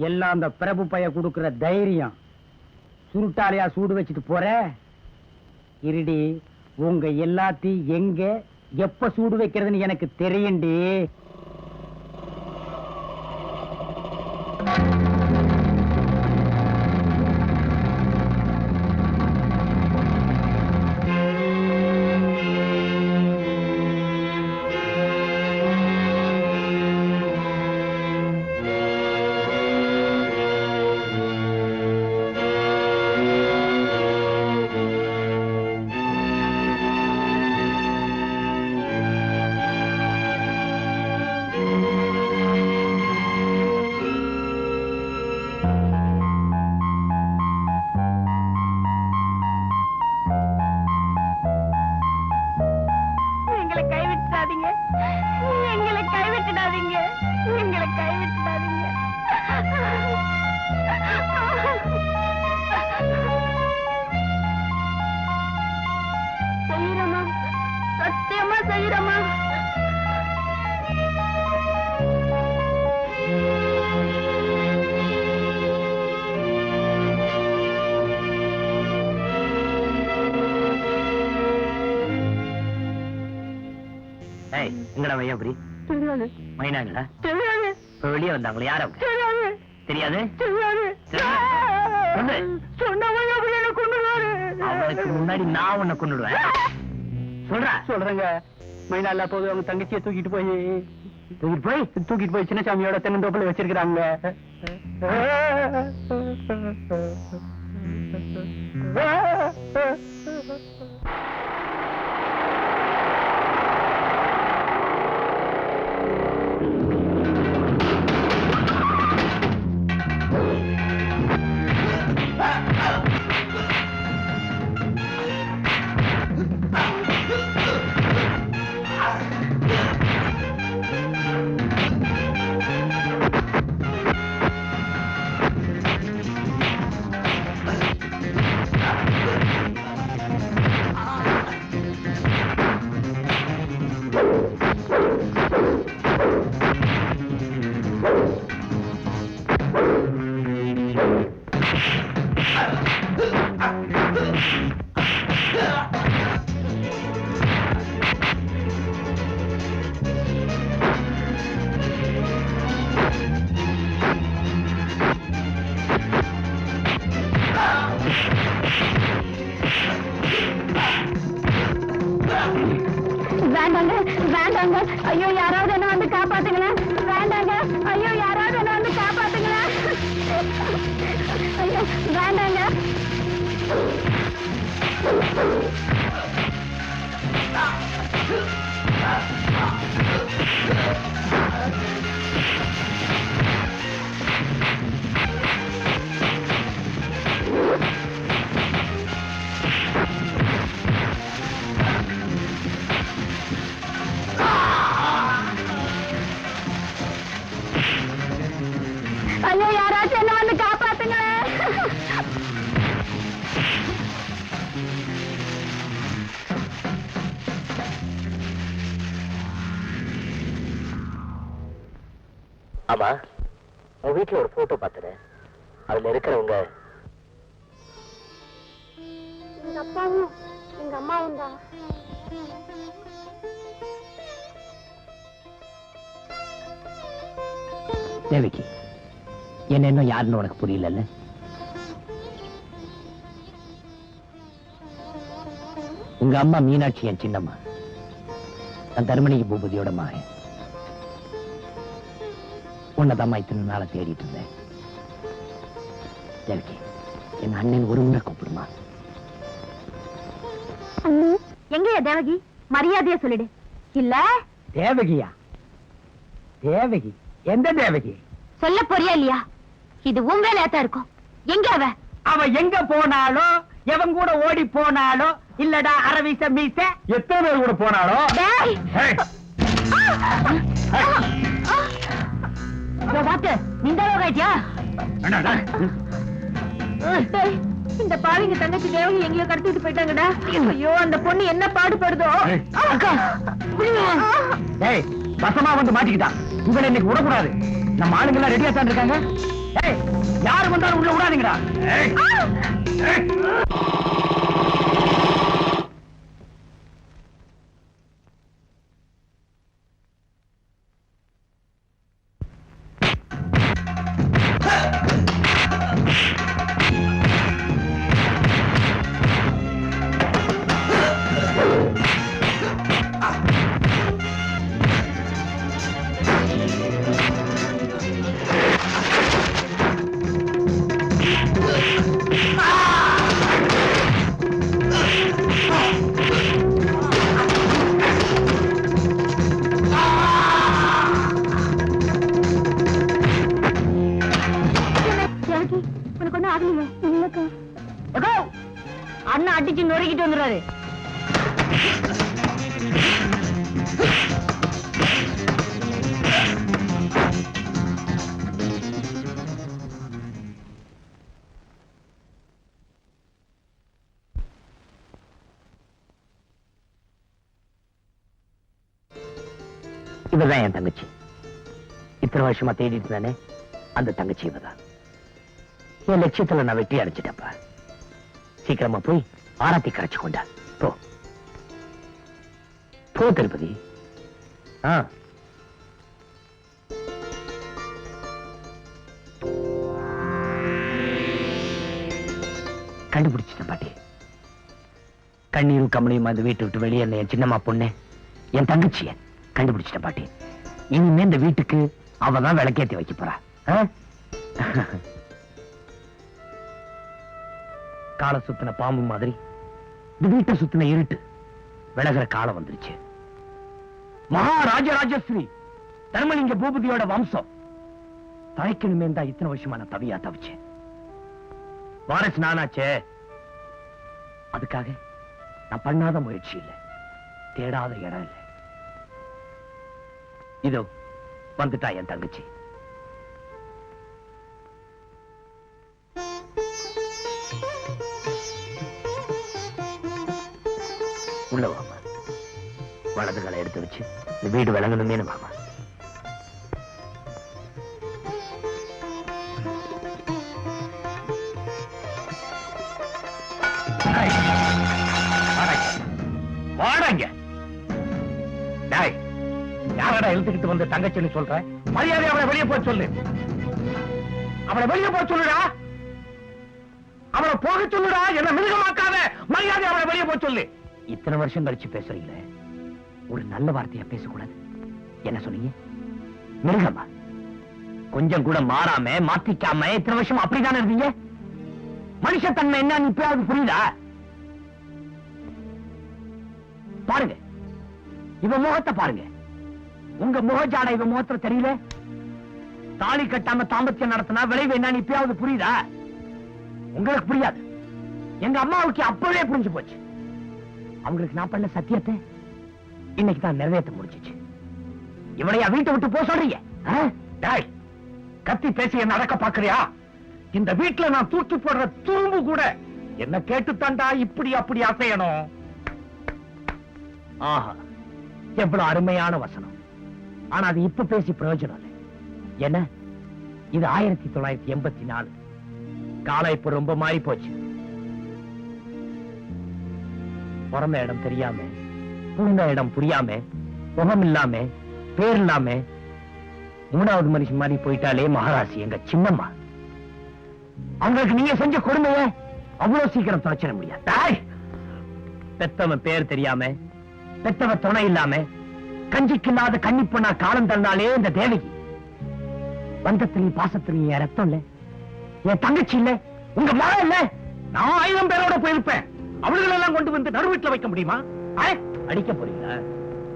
எல்லாம் அந்த பிரபு பைய கொடுக்கிற தைரியம். சுருட்டாலையா சூடு வச்சுட்டு போற? இருடி, உங்க எல்லாத்தையும் எங்க எப்ப சூடு வைக்கிறதுன்னு எனக்கு தெரியும்டி. எங்கடா வையாபுரி? மைனாங்களா? இப்ப வெளியே வந்தாங்களா? யார? தெரியாது. அவனுக்கு முன்னாடி நான் உன்னை கொண்டுடுவேன். சொல்றேங்க. மைனா இல்ல போது அவங்க தங்கச்சியை தூக்கிட்டு போய் சின்னசாமியோட தென்னந்தோப்புல வச்சிருக்கிறாங்க. வேண்டாங்க, ஐயோ யாராவது என்ன வந்து காப்பாத்துங்களேன். வேண்டாங்க, ஐயோ யாராவது என்ன வந்து காப்பாத்துங்களேன். ஐயோ வேண்டாங்க. ஐயோ யாராச்சும் என்ன வந்து காப்பாத்துங்களேன். ஆமா, உன் வீட்டுல ஒரு போட்டோ பார்த்தேன். அதுல இருக்கிறவங்க எங்க அப்பாவும் எங்க அம்மாவும் தான். தேவிக்கு என்ன இன்னும் யாருன்னு உனக்கு புரியல. உங்க அம்மா மீனாட்சி என் சின்னம்மா, நான் தர்மணிக்கு பூபதியோட மகன். உன்னதம்மா இத்தனை நாளை தேடிட்டு இருந்தேன். தேவிக்கு என் அண்ணன் ஒரு முறை கூப்பிடுமா? எங்கயா தேவகி? மரியாதையா சொல்லிடு. இல்ல தேவகியா? தேவகி எந்த தேவகி? சொல்ல போறியா இல்லையா? இது உன் வேலையாத்தான் இருக்கும். எங்க அவ? அவ எங்க போனாலும், எவன் கூட ஓடி போனாலும், இல்லடா அரவிச மீச எத்தனை பேர் கூட போனாலும், டேய்! ஏய், இதோ பாத்து, நிந்தாளோ காய்ச்சியா? என்னடா? டேய், இந்த பாவிங்க தங்கச்சி தேவகி எங்கேயோ கடத்திட்டு போயிட்டாங்கடா. ஐயோ, அந்த பொண்ணு என்ன பாடுபடுதோ. ஏய். அக்கா, ஏய், வசமா வந்து மாட்டிக்கிட்டான். உங்களை இன்னைக்கு விடக்கூடாது. நம்ம ஆளுங்க எல்லாம் ரெடியா தான் இருக்காங்க. ஏய், யாரு வந்தாலும் உள்ள விடாதீங்கடா. ஏய், ஏய். தேவகி, உனக்கு ஒண்ணும் ஆகலையே? இல்லக்கா. அண்ணா அடிச்சு நொறுக்கிட்டு வந்துடுறாரு. இவதான் என் தங்கச்சி. இத்தனை வருஷமா தேடிட்டு இருந்தானே, அந்த தங்கச்சி இவதான். என் லட்சியத்துல நான் வெற்றி அடைச்சிட்டப்பா. சீக்கிரமா போய் ஆராத்தி கரைச்சு கொண்டா. போ போ திருப்பதி. கண்டுபிடிச்சிட்டேன் பாட்டி. கண்ணீரும் கமலையும் அந்த வீட்டை விட்டு வெளியே என் சின்னம்மா பொண்ணு, என் தங்கச்சிய கண்டுபிடிச்சிட்டேன் பாட்டி. இனிமே இந்த வீட்டுக்கு அவதான் விளக்கேத்தி வைக்க போறா. காலை சுத்தின பாம்பு மாதிரி இந்த வீட்டை சுத்தின இருட்டு விலகிற காலம் வந்துருச்சு. மகாராஜராஜஸ்ரீ தர்மலிங்க பூபதியோட வம்சம் தழைக்கணுமே தான் இத்தனை வருஷமா நான் தவியா தவிச்சேன். வாரஸ் நானாச்சே. அதுக்காக நான் பண்ணாத முயற்சி இல்லை, தேடாத இடம் இல்லை. இதோ வந்துட்டா என் தங்கச்சி. உள்ள வாமா. வலது காலை எடுத்து வச்சு இந்த வீடு விளங்கணுமே மாமா. வாடாங்க. யாரடா இழுத்துக்கிட்டு வந்து தங்கச்சின்னு சொல்ற? மரியாதை அவளை வெளியே போய் சொல்லு. அவளை வெளியே போய் சொல்லுடா. அவளை போக சொல்லுடா. என்ன மிருகமாக்காத. மரியாதை அவளை வெளியே போய் சொல்லு. இத்தனை வருஷம் கழிச்சு பேசுறீங்களே, ஒரு நல்ல வார்த்தையா பேசக்கூடாது. என்ன சொன்னீங்க? மிருகமா? கொஞ்சம் கூட மாறாம மாத்திக்காம இத்தனை வருஷம் அப்படித்தானே இருந்தீங்க. மனுஷத்தன்மை என்னன்னு இப்பயாவது புரியுதா? பாருங்க, இவ முகத்தை பாருங்க. உங்க முகஜாட இவ முகத்துல தெரியல. தாலி கட்டாம தாம்பத்தியம் நடத்தினா விளைவு என்னன்னு இப்பயாவது புரியுதா? உங்களுக்கு புரியாது. எங்க அம்மாவுக்கு அப்பவே புரிஞ்சு போச்சு. அவங்களுக்கு நான் பண்ண சத்தியத்தை இன்னைக்கு தான் நிறைவேற்ற முடிஞ்சிச்சு. இவளையா வீட்டை விட்டு போக சொல்றீங்க? கத்தி பேசி என்ன நடக்க பாக்குறியா? இந்த வீட்டுல நான் தூக்கி போடுற துரும்பு கூட என்ன கேட்டுத்தாண்டா இப்படி அப்படி அசையணும். ஆஹா, எவ்வளவு அருமையான வசனம். ஆனா அது இப்ப பேசி பிரயோஜனம் இல்லை. என்ன, இது 1984. காலம் இப்ப ரொம்ப மாறி போச்சு. பிறந்த இடம் தெரியாம, புகுந்த இடம் புரியாம, முகம் இல்லாம, பேர் இல்லாம, 3வது மனுஷன் மாதிரி போயிட்டாலே மகாராசி எங்க சின்னம்மா. அவங்களுக்கு நீங்க செஞ்ச கொடுமைய அவ்வளவு சீக்கிரம் தொலைச்சிட முடியாது. பெத்தவன் பேர் தெரியாம, பெத்தவன் துணை இல்லாம, கஞ்சிக்கு இல்லாத கண்ணி பொண்ணா காலம் தந்தாலே இந்த தேவகி. பந்தத்திலையும் பாசத்திலையும் என் ரத்தம் இல்ல, என் தங்கச்சி இல்ல, உங்க மகன் இல்ல. நான் 1000 பேரோட போயிருப்பேன். அவர்களெல்லாம் கொண்டு வந்து நடு வீட்டுல வைக்க முடியுமா? அடிக்க போறீங்களா?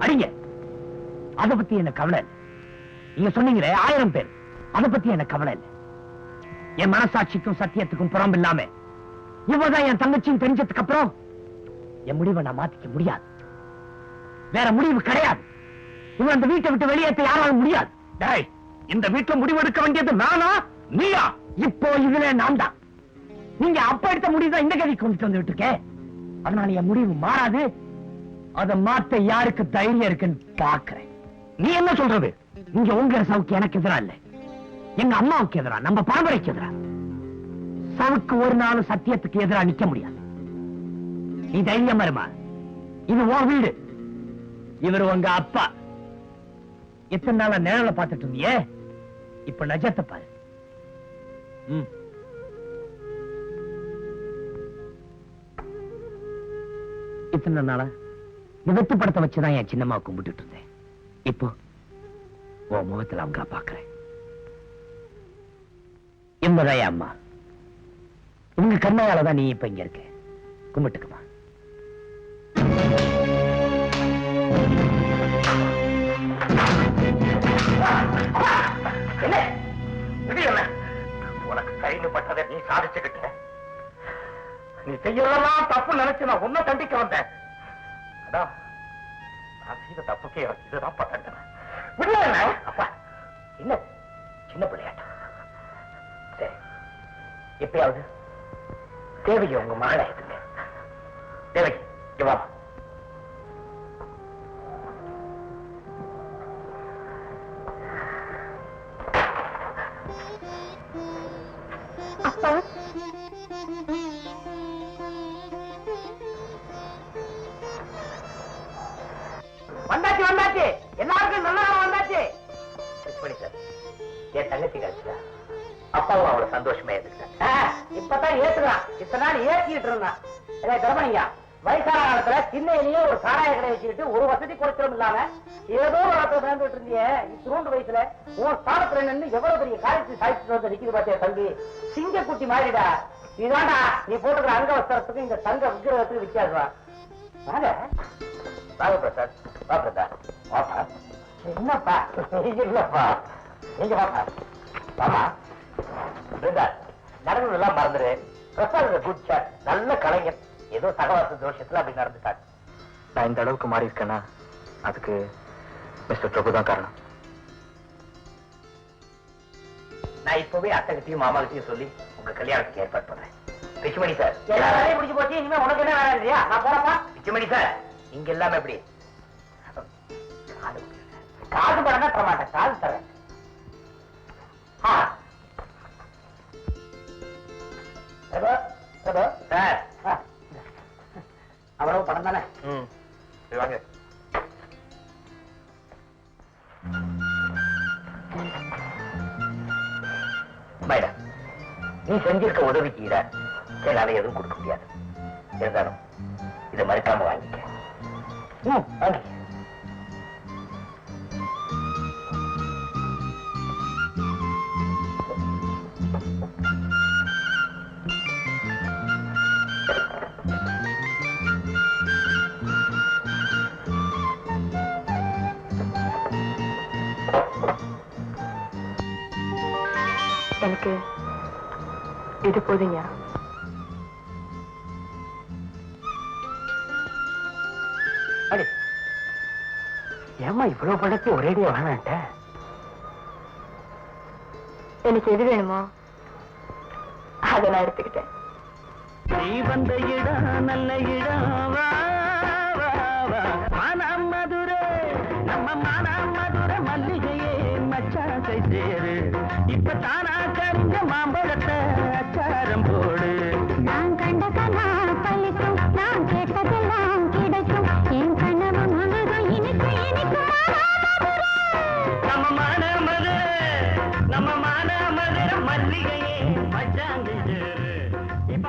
அடிங்க. அத பத்தி என்ன கவலை இல்லை. நீங்க சொன்னீங்களே 1000 பேர், அத பத்தி என்ன கவலை இல்லை. என் மனசாட்சிக்கும் சத்தியத்துக்கும் புறம் இல்லாம இவதான் என் தங்கச்சியும் தெரிஞ்சதுக்கு அப்புறம் என் முடிவை நான் மாத்திக்க முடியாது. வேற முடிவு கிடையாது. இவன் அந்த வீட்டை விட்டு வெளியேற்ற யாராலும் முடியாது. டேய், இந்த வீட்டுல முடிவு எடுக்க வேண்டியது நானா நீயா? இப்போ இதுல நான் தான். நீங்க அப்ப எடுத்த முடிவு தான் இந்த கதைக்கு கொண்டு வந்து விட்டுருக்கேன். அதனால என் முடிவு மாறாது. அதை மாத்த யாருக்கு தைரியம் இருக்குன்னு பாக்குறேன். நீ என்ன சொல்றது? நீங்க உங்க சவுக்கு எனக்கு எதிரா இல்ல, எங்க அம்மாவுக்கு எதிரா, நம்ம பரம்பரைக்கு எதிரா. சவுக்கு ஒரு நாளும் சத்தியத்துக்கு எதிரா நிக்க முடியாது. நீ தைரியம் வருமா? இது உன் வீடு, இவர் உங்க அப்பா. எத்தனை நாளா நிழல பார்த்துட்டு இருந்தியே, இப்ப நஜத்தை பாரு. இத்தனை நாளா விபத்து படத்தை வச்சுதான் என் சின்னம்மா கும்பிட்டு இருந்தேன். இப்போ உன் முகத்துல அவங்க பாக்குறேன். என்பதாயா அம்மா, உங்க கண்ணையாலதான் நீ இப்ப இங்க இருக்க. கும்பிட்டுக்குமா. உனக்கு கைப்பட்டதை நீ சாதிச்சுக்கிட்ட. நீ செய்யறதெல்லாம் தப்பு நினைச்சு நான் உன்னை தண்டிக்க வந்தேன். அதான் நான் செய்த தப்புக்கே இதுதான் தண்டனை. விடல அப்பா, என்ன சின்ன பிள்ளையாட்டம். சரி, எப்பயாவது தேவகி உங்க மகளை எடுத்துங்க. தேவகி வா. அப்பா, வந்தாச்சு வந்தாச்சு, எல்லாருக்கும் நல்ல நாள் வந்தாச்சு. சார், என் தங்கச்சி காட்சியா அப்பாவும் அவ்வளவு சந்தோஷமா ஏத்துக்கிட்டேன். இப்பதான் ஏத்துக்கிறான். இத்தனை நாள் ஏற்றிட்டு இருந்தான். கர்மணியா, வயசான காலத்துல சின்னையிலேயே ஒரு சாராய கடை வச்சுக்கிட்டு ஒரு வசதி குறைச்சலும் இல்லாம ஏதோ ஒரு ஆட்டத்தை சேர்ந்துட்டு இருந்திய. இத்திரூண்டு வயசுல உன் ஸ்தானத்துல நின்று எவ்வளவு பெரிய காரியத்தை சாதிச்சுட்டு வந்து நிக்குது பாத்தியா தம்பி. சிங்கக்குட்டி மாறிடா. இதாண்டா நீ போட்டுக்கிற அங்க வஸ்திரத்துக்கு இந்த தங்க விக்கிரகத்துக்கு வித்தியாசமா. வாங்க வாங்க பிரசாத். வா பிரசாத், வாப்பா. என்னப்பா இல்லப்பா, நீங்க வாப்பா. வாமா பிரசாத், நடந்ததெல்லாம் மறந்துரு. பிரசாத் குட் சாட், நல்ல கலைஞர். ஏதோ சகவாச தோஷத்துல அப்படி நடந்துட்டாரு. நான் இந்த அளவுக்கு மாறி இருக்கேன்னா அதுக்கு மிஸ்டர் பிரபு தான் காரணம். நான் இப்பவே அத்தைகிட்டையும் மாமாகிட்டையும் சொல்லி உங்க கல்யாணத்துக்கு ஏற்பாடு பண்றேன். பிச்சுமணி சார், எல்லா வேலையும் முடிஞ்சு போச்சு. இனிமே உனக்கு என்ன வேலை இல்லையா? நான் போறப்பா. பிச்சுமணி சார், இங்க எல்லாமே எப்படி காசு படம் தர மாட்டேன், காசு தரேன். சார், அவ்வளவு படம் தானே. வாங்க. மேடம், நீ செஞ்சிருக்க உதவிக்கு என்னால எதுவும் கொடுக்க முடியாது. இருந்தாலும் இதை மறுக்காம வாங்கிக்க. வாங்கிக்க. எனக்கு இது போதுங்க. ஏமா இவ்வளவு பழத்தை ஒரேடியா வேணான்ட்ட? எனக்கு எது வேணுமோ அதை நான் எடுத்துக்கிட்டேன். நீ வந்த இடம் நல்ல இடம். மனம் மதுரை, நம்ம மனம் மதுரை மல்லிகையே மச்சாசை சேரு. இப்ப தானா கரிஞ்ச மாம்பழத்தை அச்சார தாளம் போடு. நான் கண்ட கனா பழிக்கும், நான் கேட்டதெல்லாம் கிடைக்கும், என் கனவு முழுதும் இனிக்கும் இனிக்கும். நம்ம மான மதுரை மல்லிகையே மச்சாந்து இப்ப